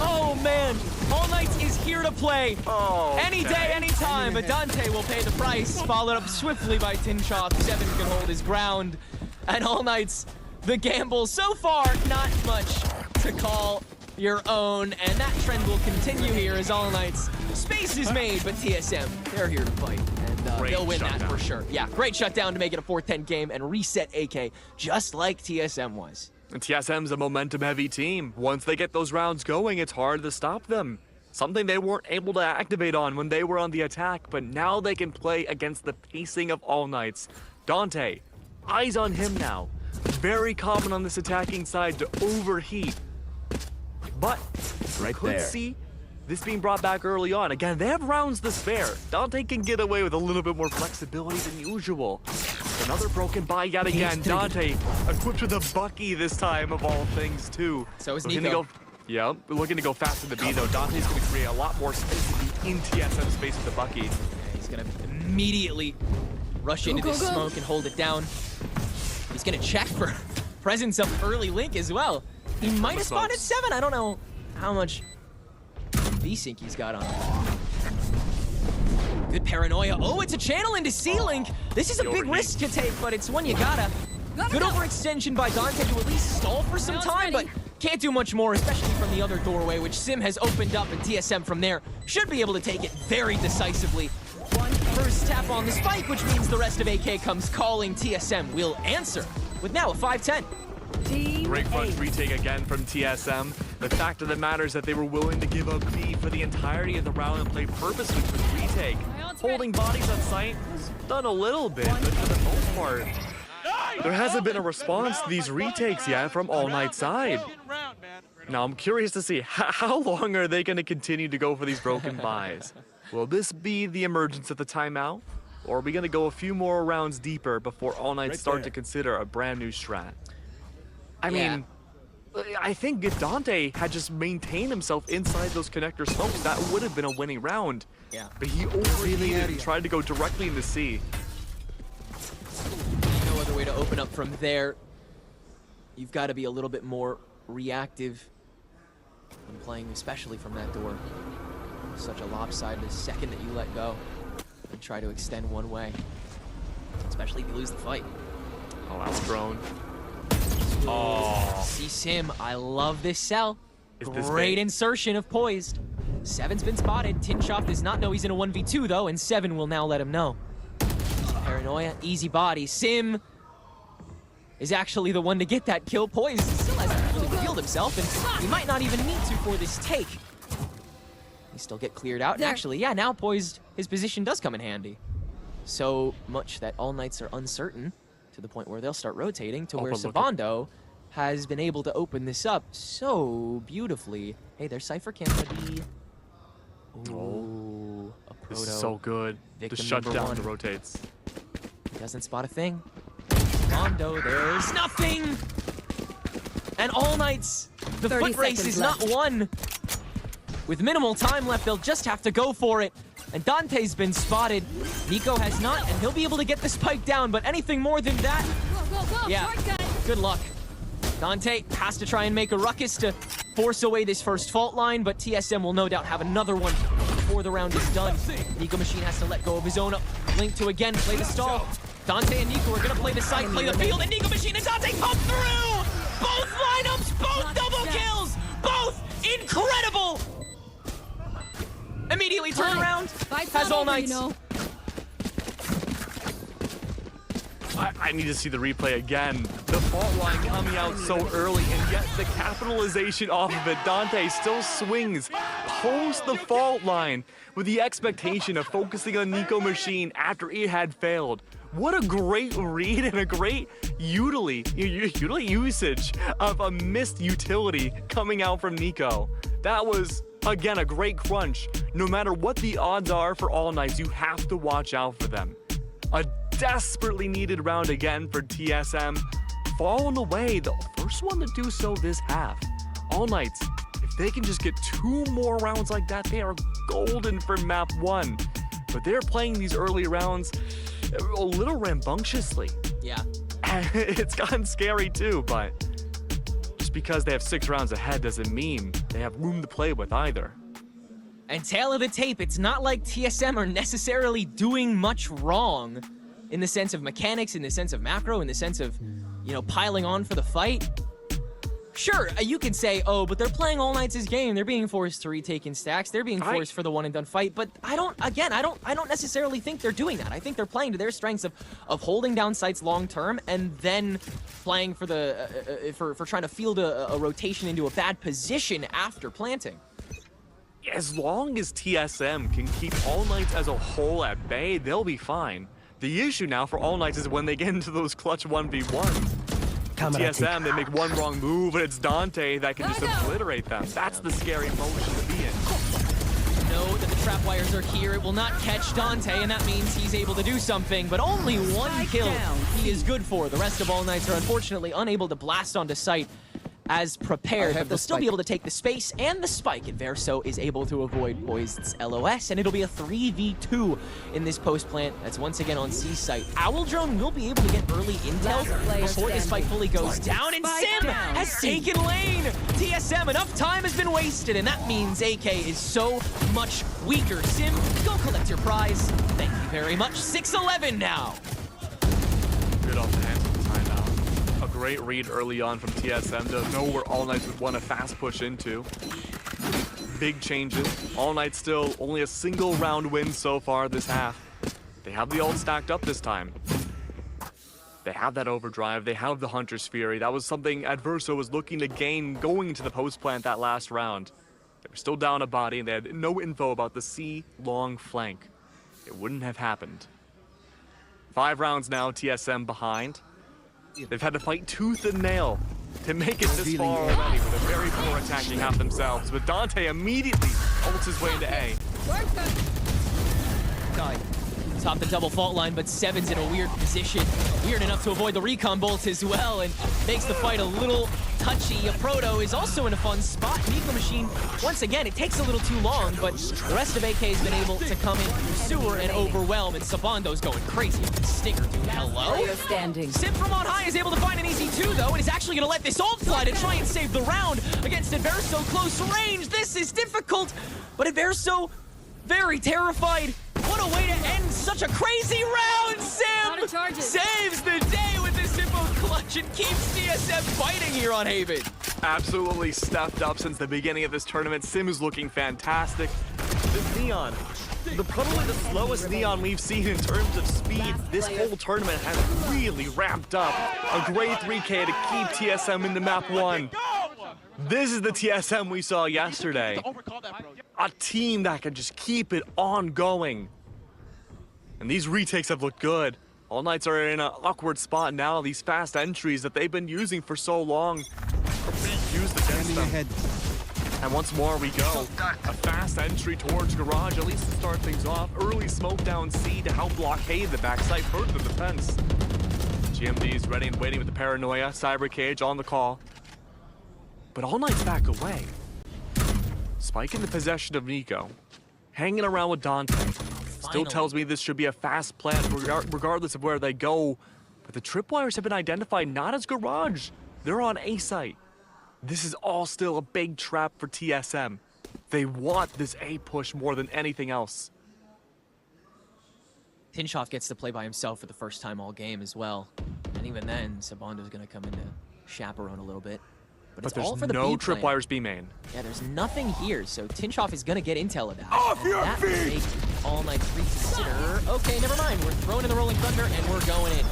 Oh, man. All Knights is here to play. Oh, Any day, any time. But Dante will pay the price. Followed up swiftly by Tinshoff. Seven can hold his ground. And All Knights, the gamble so far, not much to call. your own, and that trend will continue here as All Knights. Space is made, but TSM, they're here to fight, and they'll win that for sure. Yeah, great shutdown to make it a 4-10 game and reset AK, just like TSM was. And TSM's a momentum-heavy team. Once they get those rounds going, it's hard to stop them. Something they weren't able to activate on when they were on the attack, but now they can play against the pacing of All Knights. Dante, eyes on him now. Very common on this attacking side to overheat. But Right could there. see this being brought back early on. Again, they have rounds to spare. Dante can get away with a little bit more flexibility than usual. Another broken by yet again. Dante equipped with a Bucky this time of all things too. So is Looking Nico. to go, yeah, looking to go fast in the B though. Dante's going to create a lot more space to be in TSM space with the Bucky. He's gonna immediately rush into this smoke and hold it down. He's gonna check for presence of early Link as well. He might have spotted 7. I don't know how much V-Sync he's got on. Good paranoia. Oh, it's a channel into C-Link. This is a big risk to take, but it's one you gotta. Good overextension by Dante to at least stall for some time, but can't do much more, especially from the other doorway, which Sim has opened up, and TSM from there should be able to take it very decisively. First tap on the spike, which means the rest of AK comes calling. TSM will answer with now a 5-10. Great front retake again from TSM. The fact of the matter is that they were willing to give up B for the entirety of the round and play purposely for the retake. Holding bodies on site has done a little bit, but for the most part, there hasn't been a response to these retakes yet from All Knight side. Now I'm curious to see how long are they going to continue to go for these broken buys? Will this be the emergence of the timeout? Or are we going to go a few more rounds deeper before All Knight start to consider a brand new strat? I mean, I think if Dante had just maintained himself inside those connector smokes, that would have been a winning round. Yeah. But he overheated and tried to go directly into C. No other way to open up from there. You've got to be a little bit more reactive when playing, especially from that door. Such a lopsided second that you let go and try to extend one way, especially if you lose the fight. Oh, that's drone. Oh, see Sim, I love this cell. Is this Great bait? insertion of Poised. 7's been spotted. Tinshoff does not know he's in a 1v2 though, and 7 will now let him know. Paranoia, easy body. Sim is actually the one to get that kill. Poised still hasn't really revealed himself, and he might not even need to for this take. He still get cleared out. And actually, yeah, now Poised, his position does come in handy. So much that All Knights are uncertain, to the point where they'll start rotating to where Savando has been able to open this up so beautifully. Hey, there's Cypher Candy. Ooh, a proto. This is so good. To shut down the rotates. He doesn't spot a thing. Savando, there's nothing! And All Knights, the foot race is not won. With minimal time left, they'll just have to go for it. And Dante's been spotted. Nico has not, and he'll be able to get the spike down, but anything more than that, yeah, good luck. Dante has to try and make a ruckus to force away this first fault line, but TSM will no doubt have another one before the round is done. Nico Machine has to let go of his own up. Link to again play the stall. Dante and Nico are gonna play the side, play the field, and Nico Machine and Dante come through! Both lineups, both double kills! Both incredible! Immediately turn around, has All Knights. I need to see the replay again. The fault line coming out so early, and yet the capitalization off of it. Dante still swings post the fault line with the expectation of focusing on Nico Machine after it had failed. What a great read and a great usage of a missed utility coming out from Nico. That was, again, a great crunch. No matter what the odds are for All Knights, you have to watch out for them. A desperately needed round again for TSM. Falling away, the first one to do so this half. All Knights, if they can just get 2 more rounds like that, they are golden for map 1. But they're playing these early rounds a little rambunctiously. Yeah. It's gotten scary too, but just because they have 6 rounds ahead doesn't mean they have room to play with either. And tail of the tape, it's not like TSM are necessarily doing much wrong in the sense of mechanics, in the sense of macro, in the sense of, you know, piling on for the fight. Sure, you could say, oh, but they're playing All Knights' game. They're being forced to retake in stacks. They're being forced for the one-and-done fight. But I don't necessarily think they're doing that. I think they're playing to their strengths of holding down sites long-term and then playing for the for trying to field a rotation into a bad position after planting. As long as TSM can keep All Knights as a whole at bay, they'll be fine. The issue now for All Knights is when they get into those clutch 1v1s. TSM, they make one wrong move, and it's Dante that can just obliterate them. That's the scary motion to be in. Know that the trap wires are here. It will not catch Dante, and that means he's able to do something, but only one kill he is good for. The rest of All Knights are unfortunately unable to blast onto site as prepared, but they'll still be able to take the space and the spike, and Verso is able to avoid POISED's LOS, and it'll be a 3v2 in this post plant. That's once again on C site. Owl Drone will be able to get early intel before this fight fully goes down, and Sim has taken lane! TSM, enough time has been wasted, and that means AK is so much weaker. Sim, go collect your prize. Thank you very much. 6-11 now. Good off the hands of the timeout. A great read early on from TSM to know where All Knights would want to fast push into. Big changes. All Knights still only a single round win so far this half. They have the ult stacked up this time. They have that overdrive. They have the Hunter's Fury. That was something Adverso was looking to gain going into the post plant that last round. They were still down a body and they had no info about the C long flank. It wouldn't have happened. 5 rounds now, TSM behind. They've had to fight tooth and nail to make it this far already with a very poor attacking half themselves. But Dante immediately ults his way into A. Top the double fault line, but Seven's in a weird position. Weird enough to avoid the recon bolt as well, and makes the fight a little touchy. A Proto is also in a fun spot. Nico Machine, once again, it takes a little too long, but the rest of AK has been able to come in through sewer and overwhelm, and Sabondo's going crazy with the stinger, dude. Hello? Sim from on high is able to find an easy 2, though, and is actually going to let this ult fly to try and save the round against Adverso close range. This is difficult, but Adverso very terrified. What a way to end such a crazy round! Sim saves the day with this info clutch and keeps TSM fighting here on Haven. Absolutely stepped up since the beginning of this tournament. Sim is looking fantastic. This Neon, probably the slowest Neon we've seen in terms of speed. This whole tournament has really ramped up. A great 3K to keep TSM into map 1. This is the TSM we saw yesterday. A team that can just keep it on going. And these retakes have looked good. All Knights are in an awkward spot now. These fast entries that they've been using for so long are being used against them. And once more we go. A fast entry towards Garage, at least to start things off. Early smoke down C to help blockade the backside, further the defense. GMD's ready and waiting with the paranoia. Cyber Cage on the call. But All Knights back away. Spike in the possession of Nico. Hanging around with Dante. Still tells me this should be a fast plant regardless of where they go. But the tripwires have been identified not as Garage. They're on A site. This is all still a big trap for TSM. They want this A push more than anything else. Tinchoff gets to play by himself for the first time all game as well. And even then, Sabondo's going to come in to chaperone a little bit. But it's all for the no B plan. tripwires B main. Yeah, there's nothing here, so Tinchoff is gonna get intel of that. Off your that feet! makes All Knights reconsider. Okay, never mind. We're throwing in the Rolling Thunder and we're going in.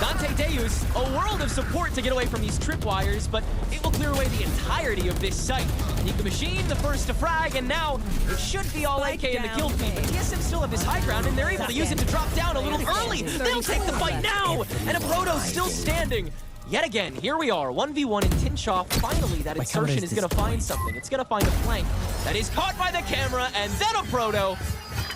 Dante Deus, a world of support to get away from these tripwires, but it will clear away the entirety of this site. Nico Machine, the first to frag, and now it should be all AK in the kill feed. But TSM still have this high ground, and they're able to use it to drop down a little early. They'll take the fight now, and a Proto still standing. Yet again, here we are, 1v1 in Tinchoff. Finally, that insertion is going to find something. It's going to find a flank that is caught by the camera, and then a Proto.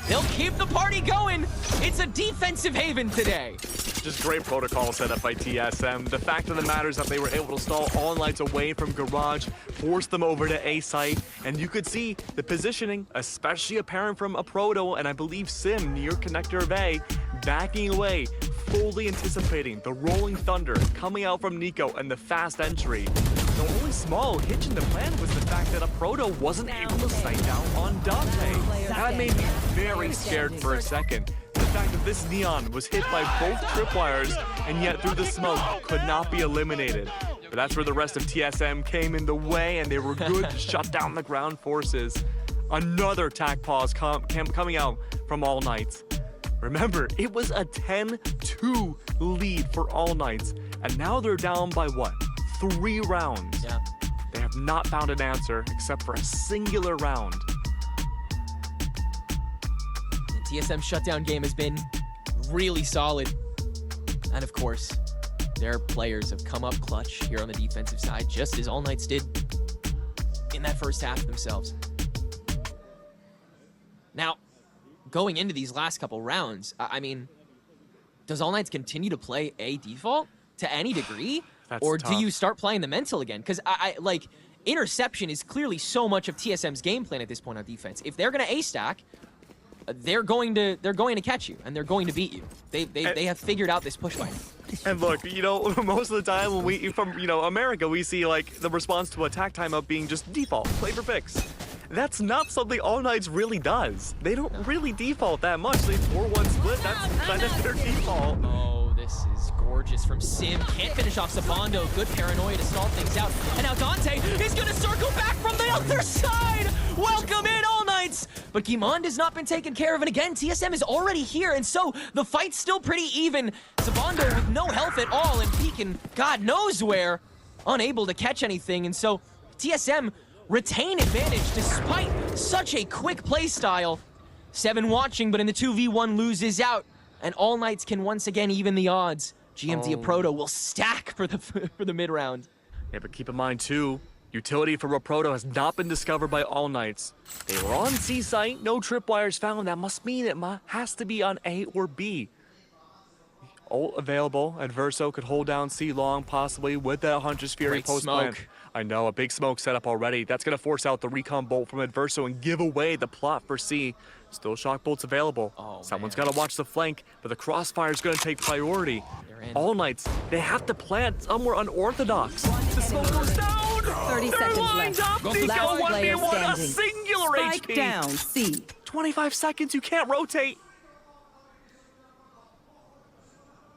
They'll keep the party going. It's a defensive haven today. Just great protocol set up by TSM. The fact of the matter is that they were able to stall All Knights away from Garage, force them over to A site, and you could see the positioning, especially apparent from a Proto and I believe Sim near connector of A, backing away, fully anticipating the Rolling Thunder coming out from Nico and the fast entry. The only small hitch in the plan was the fact that a Proto wasn't able to sight down on Dante. That made me very scared for a second. The fact that this Neon was hit by both tripwires and yet through the smoke could not be eliminated. But that's where the rest of TSM came in the way, and they were good to shut down the ground forces. Another attack pause coming out from All Knights. Remember, it was a 10-2 lead for All Knights, and now they're down by what? 3 rounds. Yeah. They have not found an answer except for a singular round. The TSM shutdown game has been really solid. And of course, their players have come up clutch here on the defensive side, just as All Knights did in that first half themselves. Now, going into these last couple rounds, I mean, does All Knights continue to play A default to any degree? Or tough. do you start playing the mental again? Because I like, interception is clearly so much of TSM's game plan at this point on defense. If they're gonna A stack, they're going to catch you and they're going to beat you. They have figured out this push fight. And look, you know, most of the time when we, from, you know, America, we see like the response to attack timeout being just default, play for picks. That's not something All Knights really does. They don't really default that much. They 4-1 split, that's kind of their default. Oh, this is gorgeous from Sim. Can't finish off Sabando. Good paranoia to stall things out. And now Dante is going to circle back from the other side. Welcome in, All Knights. But Guimond has not been taken care of. And again, TSM is already here. And so the fight's still pretty even. Sabando with no health at all and peeking God knows where. Unable to catch anything. And so TSM retain advantage despite such a quick play style. 7 watching, but in the 2v1 loses out. And All Knights can once again even the odds. GMT Aproto will stack for the mid round. Yeah, but keep in mind too, utility for Aproto has not been discovered by All Knights. They were on C site, no tripwires found. That must mean it has to be on A or B. Ult available. Adverso could hold down C long, possibly with that Hunter's Fury Great post-plant. smoke. I know, a big smoke setup already. That's going to force out the recon bolt from Adverso and give away the plot for C. Still shock bolts available. Oh, Someone's man. got to watch the flank, but the crossfire is going to take priority. They're in. All Knights, they have to plant somewhere unorthodox. The smoke goes down! 30 They're seconds lined left. up! These Last go player 1v1, a standing. singular Spike HP! down, C. 25 seconds, you can't rotate.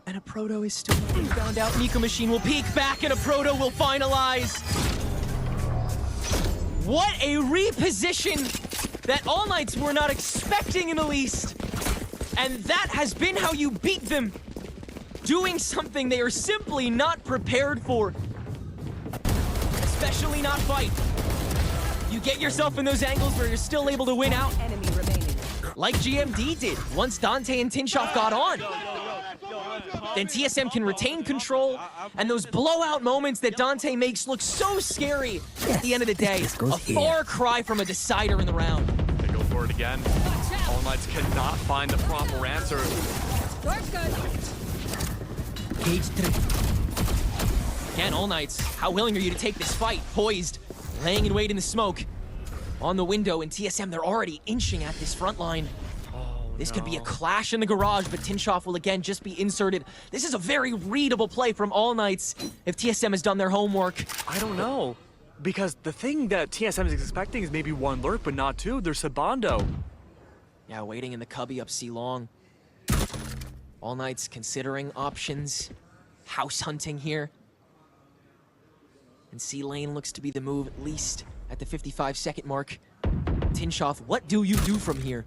And Aproto is still being found out. Nico Machine will peek back and Aproto will finalize. What a reposition that All Knights were not expecting in the least. And that has been how you beat them. Doing something they are simply not prepared for. Especially not fight. You get yourself in those angles where you're still able to win out. Enemy remaining. Like GMD did once Dante and Tinshoff got on. Then TSM can retain control, and those blowout moments that Dante makes look so scary. At the end of the day, a far cry from a decider in the round. They go for it again. All Knights cannot find the proper answer. Again, All Knights, how willing are you to take this fight? Poised, laying in wait in the smoke. On the window, and TSM, they're already inching at this front line. This could be a clash in the garage, but Tinshoff will again just be inserted. This is a very readable play from All Knights if TSM has done their homework. I don't know. Because the thing that TSM is expecting is maybe 1 lurk, but not 2. There's Sabando. Yeah, waiting in the cubby up C long. All Knights considering options. House hunting here. And C lane looks to be the move, at least at the 55-second mark. Tinshoff, what do you do from here?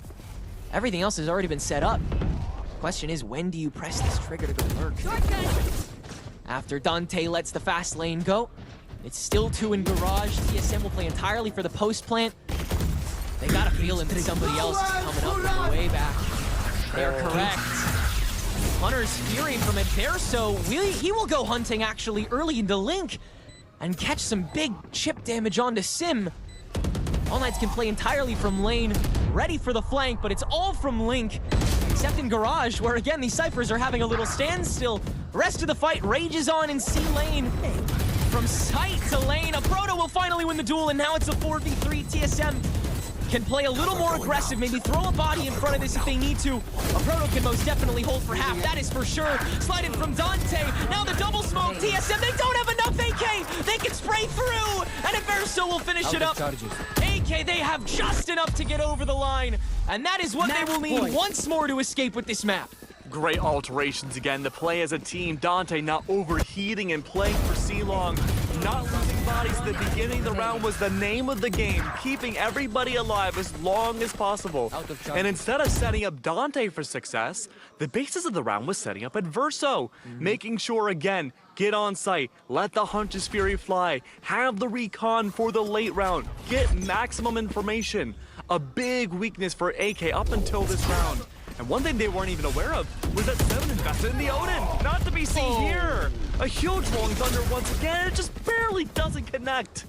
Everything else has already been set up. Question is, when do you press this trigger to go lurk? After Dante lets the fast lane go, it's still 2 in garage. TSM will play entirely for the post plant. They got a feeling that somebody else is coming up from the way back. They're correct. Hunter's Fury from Adverso, he will go hunting actually early into Link and catch some big chip damage onto Sim. All Knights can play entirely from lane, ready for the flank, but it's all from Link, except in garage, where again, these Cyphers are having a little standstill. The rest of the fight rages on in C lane. From site to lane, Aproto will finally win the duel, and now it's a 4v3. TSM can play a little more aggressive, maybe throw a body in front of this if they need to. Aproto can most definitely hold for half, that is for sure. Sliding from Dante, now the double smoke. TSM, they don't have enough AK! They can spray through, and Adverso will finish it up. AK, they have just enough to get over the line, and that is what they will need once more to escape with this map. Great alterations again. The play as a team. Dante not overheating and playing for C-Long. Not losing bodies at the beginning of the round was the name of the game. Keeping everybody alive as long as possible. And instead of setting up Dante for success, the basis of the round was setting up Adverso. Making sure, again, get on site, let the Hunter's Fury fly, have the recon for the late round, get maximum information. A big weakness for AK up until this round. And one thing they weren't even aware of was that Seven invested in the Odin. Not to be seen here. A huge Rolling Thunder once again. It just barely doesn't connect.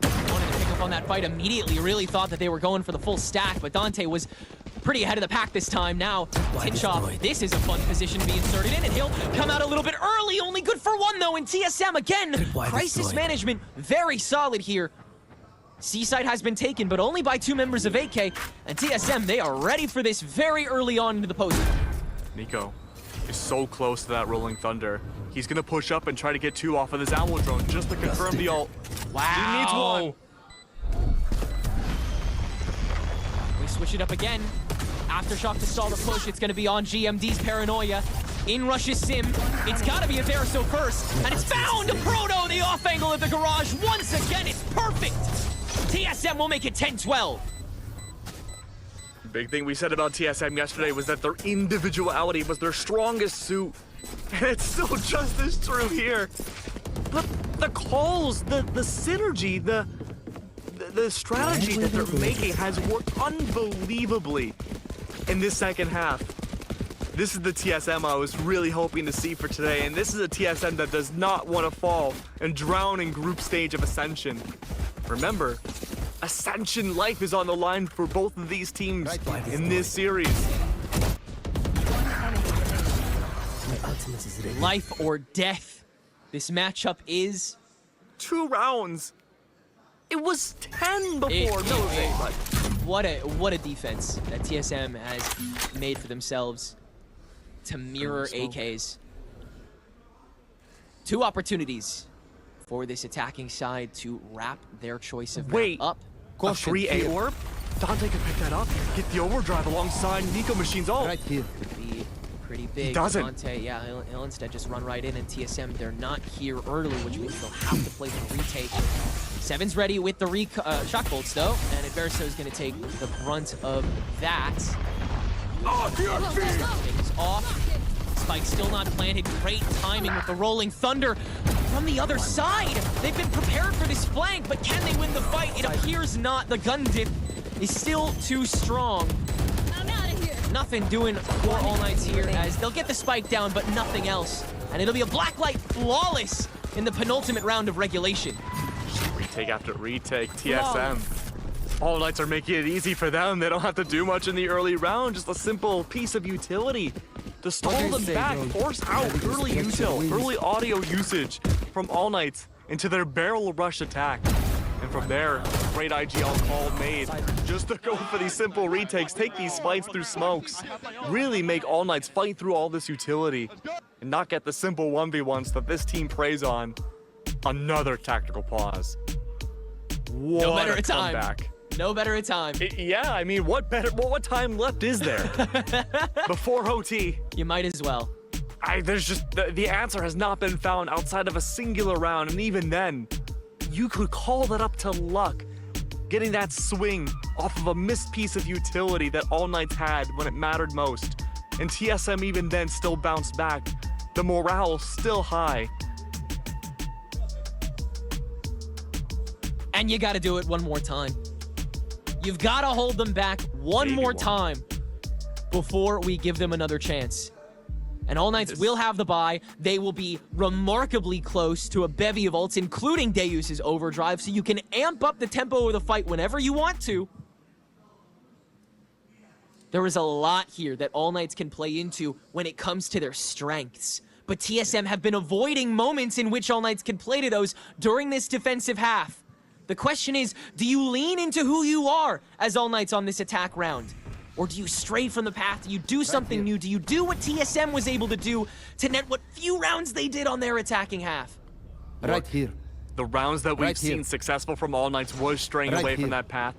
Wanted to pick up on that fight immediately. Really thought that they were going for the full stack, but Dante was pretty ahead of the pack this time. Now, Tinshop, this is a fun position to be inserted in, and he'll come out a little bit early. Only good for one, though, and TSM, again, crisis management, very solid here. Seaside has been taken, but only by 2 members of AK, and TSM, they are ready for this very early on into the post. Nico is so close to that Rolling Thunder. He's gonna push up and try to get 2 off of this Ammo drone just to confirm the ult. Wow. He needs 1. We switch it up again. Aftershock to stall the push. It's gonna be on GMD's Paranoia. In rushes Sim. It's gotta be Adverso first, and it's found! Proto, the off angle of the garage. Once again, it's perfect! TSM will make it 10-12. Big thing we said about TSM yesterday was that their individuality was their strongest suit. And it's still just as true here. The calls, the synergy, the strategy that they're making has worked unbelievably in this second half. This is the TSM I was really hoping to see for today, and this is a TSM that does not want to fall and drown in group stage of Ascension. Remember, Ascension life is on the line for both of these teams in this series. Life or death. This matchup is 2 rounds. It was 10 before. What a defense that TSM has made for themselves to mirror AK's. 2 opportunities for this attacking side to wrap their choice of map up. A free A orb? Dante could pick that up, get the overdrive alongside Nico Machine's ult. Could be pretty big. He doesn't. Dante, yeah, he'll instead just run right in, and TSM, they're not here early, which means they'll have to play the retake. Seven's ready with the shock bolts, though, and Adverso is going to take the brunt of that. Things off. Spike still not planted. Great timing with the Rolling Thunder. From the other side, they've been prepared for this flank, but can they win the fight? It appears not. The gun dip is still too strong. I'm out of here. Nothing doing for All Knights here, as they'll get the spike down, but nothing else. And it'll be a Blacklight flawless in the penultimate round of regulation. Retake after retake, TSM. All Knights are making it easy for them. They don't have to do much in the early round. Just a simple piece of utility to stall them back, force out early util, early audio usage from All Knights into their barrel rush attack. And from there, great IGL call made just to go for these simple retakes, take these fights through smokes, really make All Knights fight through all this utility and not get the simple 1v1s that this team preys on. Another tactical pause. What no better a time. comeback. No better a time. Yeah, I mean, what time left is there before OT? You might as well. There's just, the answer has not been found outside of a singular round, and even then, you could call that up to luck. Getting that swing off of a missed piece of utility that All Knights had when it mattered most. And TSM even then still bounced back. The morale still high. And you gotta do it one more time. You've gotta hold them back one more time before we give them another chance. And All Knights will have the bye. They will be remarkably close to a bevy of ults, including Deus's overdrive, so you can amp up the tempo of the fight whenever you want to. There is a lot here that All Knights can play into when it comes to their strengths. But TSM have been avoiding moments in which All Knights can play to those during this defensive half. The question is, do you lean into who you are as All Knights on this attack round? Or do you stray from the path? Do you do something new? Do you do what TSM was able to do to net what few rounds they did on their attacking half? Right here. The rounds that we've seen successful from All Knights was straying away from that path.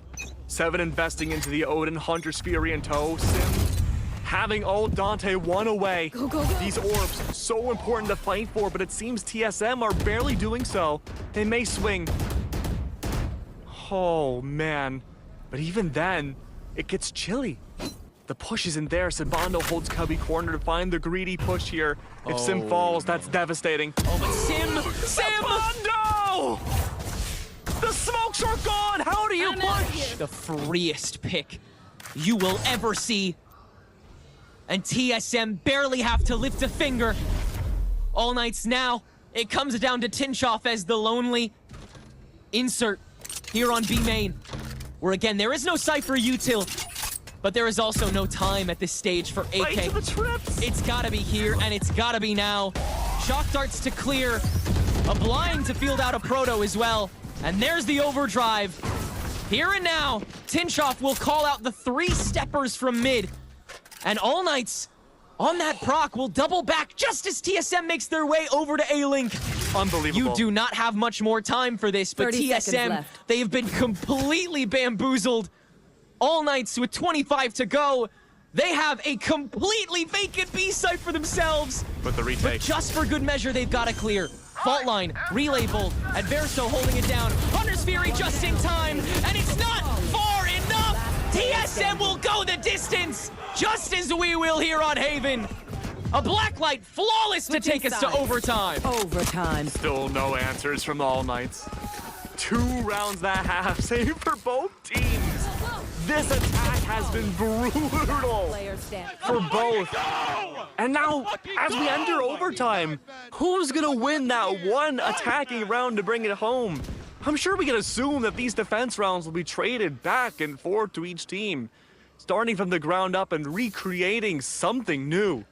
Seven investing into the Odin, Hunter's Fury in tow. Sim having old Dante one away. Go, go, go. These orbs, so important to fight for, but it seems TSM are barely doing so. They may swing. Oh, man. But even then, it gets chilly. The push isn't there. Sibando holds Cubby corner to find the greedy push here. If Sim falls, that's devastating. Oh, but Sim! Sibando! The smokes are gone! How do you push? The freest pick you will ever see. And TSM barely have to lift a finger. All Knights now, it comes down to Tinchoff as the lonely insert here on B main. Where again, there is no Cypher util, but there is also no time at this stage for AK. Right to the trips. It's gotta be here, and it's gotta be now. Shock darts to clear. A blind to field out a Proto as well. And there's the overdrive. Here and now, Tinchoff will call out the 3 steppers from mid. And All Knights on that proc will double back just as TSM makes their way over to A-Link. Unbelievable. You do not have much more time for this, but 30 seconds TSM, left. they have been completely bamboozled. All Knights with 25 to go. They have a completely vacant B site for themselves. But the retake. But just for good measure, they've got to clear. Fault line, relay bolt, Adverso holding it down. Hunter's Fury just in time, and it's not far enough. TSM will go the distance, just as we will here on Haven. A blacklight flawless to Switching take us to sides. overtime. Overtime. Still no answers from the All Knights. 2 rounds that half, save for both teams. This attack has been brutal Player stand. for both. And now, as we enter overtime, who's gonna win that one attacking round to bring it home? I'm sure we can assume that these defense rounds will be traded back and forth to each team, starting from the ground up and recreating something new.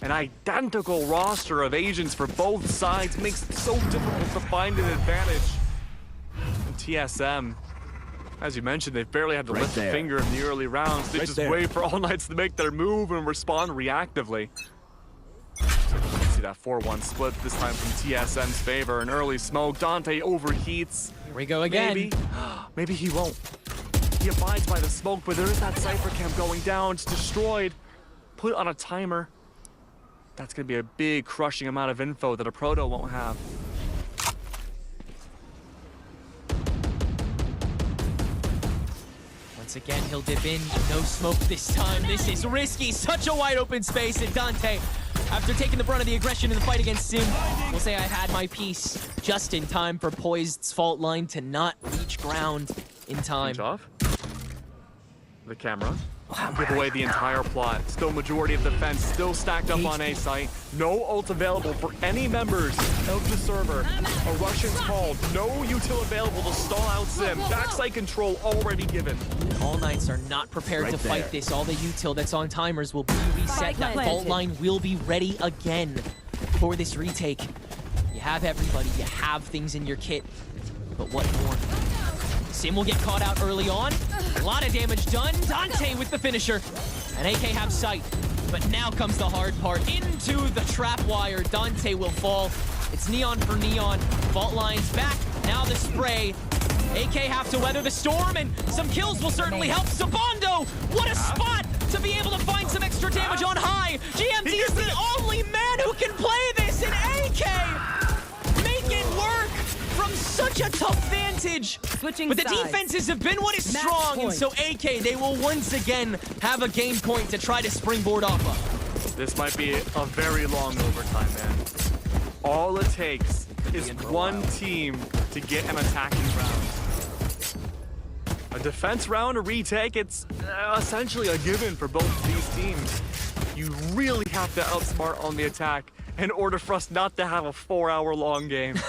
An identical roster of agents for both sides makes it so difficult to find an advantage. And TSM, as you mentioned, they've barely had to lift a finger in the early rounds. They just wait for All Knights to make their move and respond reactively. See that 4-1 split this time from TSM's favor. An early smoke. Dante overheats. Here we go again. Maybe he won't. He abides by the smoke, but there is that Cypher camp going down. It's destroyed. Put on a timer. That's going to be a big crushing amount of info that a Proto won't have. Once again, he'll dip in. No smoke this time. This is risky. Such a wide open space. And Dante, after taking the brunt of the aggression in the fight against Sim, will say I've had my piece just in time for Poised's fault line to not reach ground in time. Off. The camera. Give away the entire plot. Still majority of the fence still stacked up on A site. No ult available for any members of the server. A Russian's called. No util available to stall out Sim. Backside control already given. All Knights are not prepared to fight this. All the util that's on timers will be reset. That fault line will be ready again for this retake. You have everybody. You have things in your kit. But what more? Sim will get caught out early on. A lot of damage done. Dante with the finisher. And AK have sight. But now comes the hard part. Into the trap wire. Dante will fall. It's neon for neon. Fault lines back. Now the spray. AK have to weather the storm, and some kills will certainly help. Sibando, what a spot to be able to find some extra damage on high. GMT is the only man who can play this, and AK make it work from such a tough vantage. Switching But the sides. defenses have been what is Match strong, and point. so AK, they will once again have a game point to try to springboard off of. This might be a very long overtime, man. All it takes is one team to get an attacking round. A defense round, a retake, it's essentially a given for both of these teams. You really have to outsmart on the attack in order for us not to have a 4-hour-long game.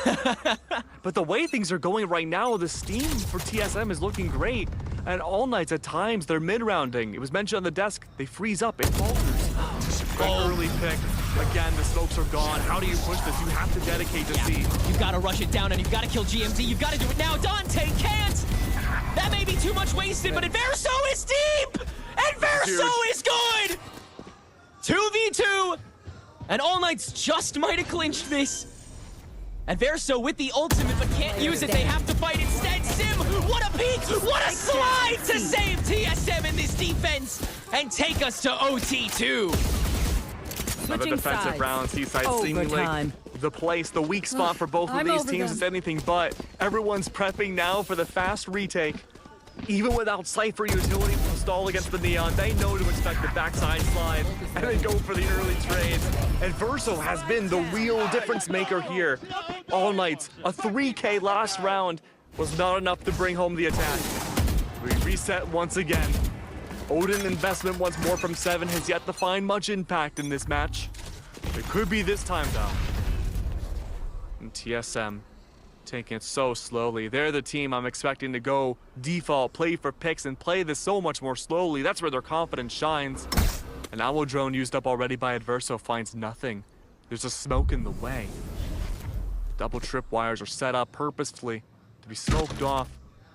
But the way things are going right now, the steam for TSM is looking great. And All Knights at times, they're mid-rounding. It was mentioned on the desk, they freeze up, it falters. An early pick. Again, the smokes are gone. How do you push this? You have to dedicate to C. You've got to rush it down, and you've got to kill GMT. You've got to do it now. Dante can't! That may be too much wasted, but Adverso is deep! Adverso is good! 2v2! And All Knights just might have clinched this. Adverso with the ultimate, but can't use it. They have to fight instead. Sim, what a peek! What a slide to save TSM in this defense! and take us to OT2. Another Switching defensive sides. round. Seaside seemingly Overtime. the place, the weak spot for both of I'm these over teams them. is anything but. Everyone's prepping now for the fast retake. Even without Cypher utility installed against the Neon, they know to expect the backside slide and then go for the early trade. And Verso has been the real difference maker here. All Knights, a 3K last round was not enough to bring home the attack. We reset once again. Odin investment once more from 7 has yet to find much impact in this match. It could be this time though. And TSM taking it so slowly. They're the team I'm expecting to go default, play for picks, and play this so much more slowly. That's where their confidence shines. An owl drone used up already by Adverso finds nothing. There's a smoke in the way. Double tripwires are set up purposefully to be smoked off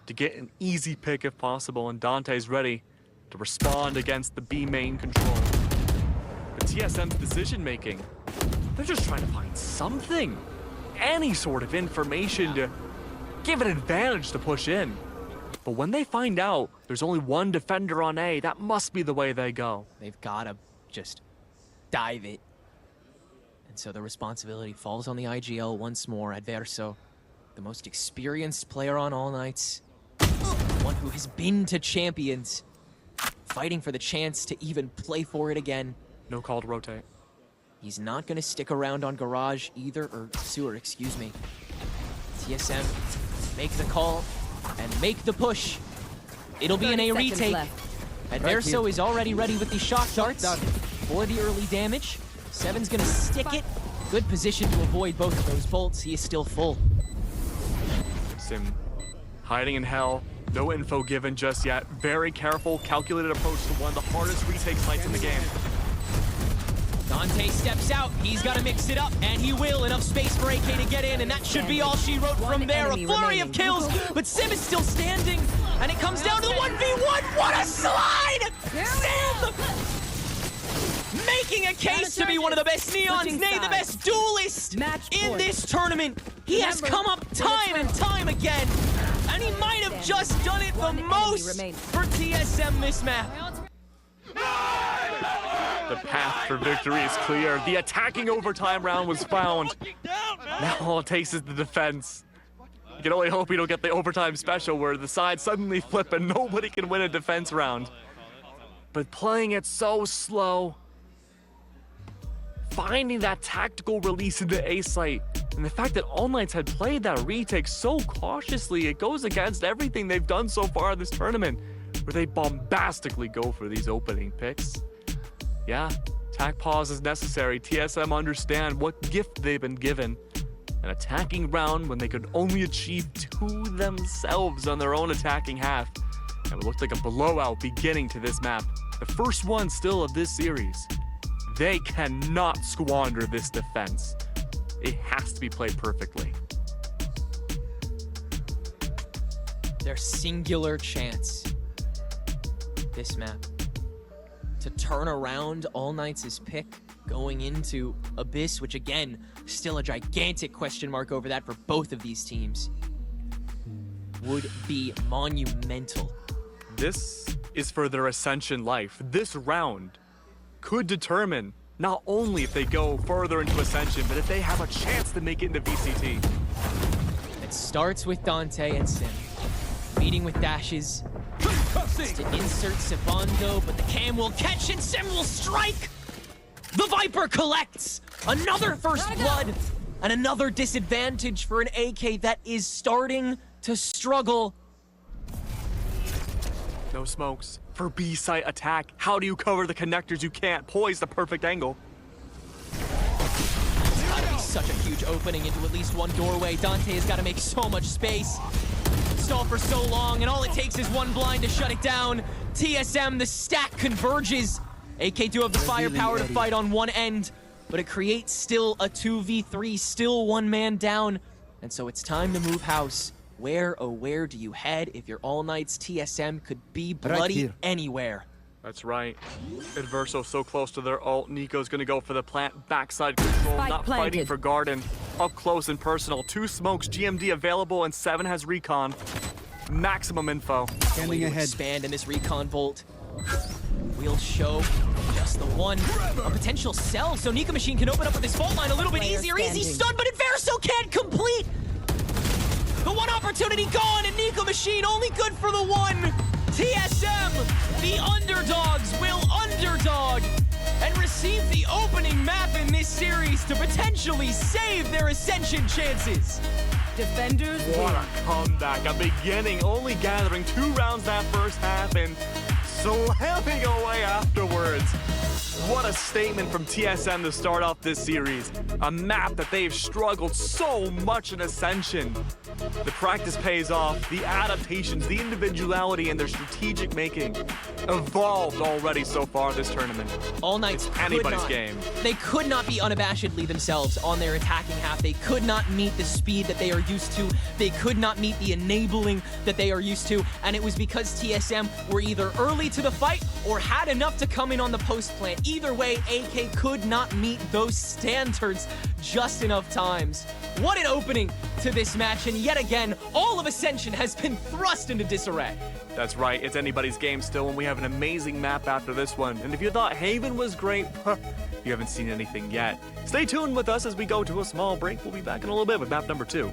to get an easy pick if possible, and Dante's ready to respond against the B main control. But TSM's decision making, they're just trying to find something. Any sort of information to give an advantage to push in. But when they find out there's only one defender on A, that must be the way they go. They've got to just dive it. And so the responsibility falls on the IGL once more. Adverso, the most experienced player on All Knights, one who has been to champions, fighting for the chance to even play for it again. No call to rotate. He's not going to stick around on Garage either, or Sewer, excuse me. TSM, make the call and make the push. It'll be an A 30 seconds retake. left. Adverso is already ready with the shock darts for the early damage. Seven's going to stick it. Good position to avoid both of those bolts. He is still full. Sim hiding in hell. No info given just yet. Very careful, calculated approach to one of the hardest retake sites in the game. Dante steps out. He's got to mix it up, and he will. Enough space for AK to get in, and that should be all she wrote from there. A enemy flurry of remaining. kills, but Sim is still standing, and it comes down to the 1v1. What a slide! Sim making a case to be one of the best Neons, Switching nay, the sides. best duelist Match in point. this tournament. He has come up time and time again, and he might have just done it the One enemy most remaining. for TSM this map. The path for victory is clear. The attacking overtime round was found. Now all it takes is the defense. You can only hope we don't get the overtime special where the sides suddenly flip and nobody can win a defense round. But playing it so slow, finding that tactical release in the A site, and the fact that All Knights had played that retake so cautiously, it goes against everything they've done so far this tournament, where they bombastically go for these opening picks. Yeah, attack pause is necessary. TSM understand what gift they've been given. An attacking round when they could only achieve 2 themselves on their own attacking half. And it looked like a blowout beginning to this map. The first one still of this series. They cannot squander this defense. It has to be played perfectly. Their singular chance this map to turn around All Knights' pick going into Abyss, which again, still a gigantic question mark over that for both of these teams, would be monumental. This is for their Ascension life. This round could determine not only if they go further into Ascension, but if they have a chance to make it into VCT. It starts with Dante and Sim, meeting with dashes, just to insert Sivando, but the cam will catch and Sim will strike! The Viper collects! Another first blood, and another disadvantage for an AK that is starting to struggle. No smokes. For B-site attack, how do you cover the connectors? You can't poise the perfect angle. It's gotta be such a huge opening into at least one doorway. Dante has gotta make so much space. Stall for so long, and all it takes is one blind to shut it down. TSM, the stack converges. AK do have the firepower to fight on one end, but it creates still a 2v3, still one man down. And so it's time to move house. Where, oh where do you head if your All Knights TSM could be bloody anywhere? That's right. Adverso so close to their ult. Nico's gonna go for the plant backside control, Spike not fighting planted. for Garden. Up close and personal. 2 smokes, GMD available, and 7 has recon. Maximum info. Way to expand in this recon bolt. will show just the one, a potential sell, so Nico Machine can open up with his fault line a little bit Player easier. Easy standing. stun, but Inverso can't complete! The one opportunity gone, and Nico Machine only good for the one! TSM, the underdogs, will underdog and receive the opening map in this series to potentially save their ascension chances. Defenders What win. a comeback. A beginning, only gathering 2 rounds that first half and slamming away afterwards. What a statement from TSM to start off this series. A map that they've struggled so much in Ascension. The practice pays off, the adaptations, the individuality, and their strategic making evolved already so far this tournament. All Knights It's could anybody's not- game. They could not be unabashedly themselves on their attacking half. They could not meet the speed that they are used to. They could not meet the enabling that they are used to. And it was because TSM were either early to the fight or had enough to come in on the post plant. Either way, AK could not meet those standards just enough times. What an opening to this match, and yet again, all of Ascension has been thrust into disarray. That's right, it's anybody's game still, and we have an amazing map after this one. And if you thought Haven was great, you haven't seen anything yet. Stay tuned with us as we go to a small break. We'll be back in a little bit with map number 2.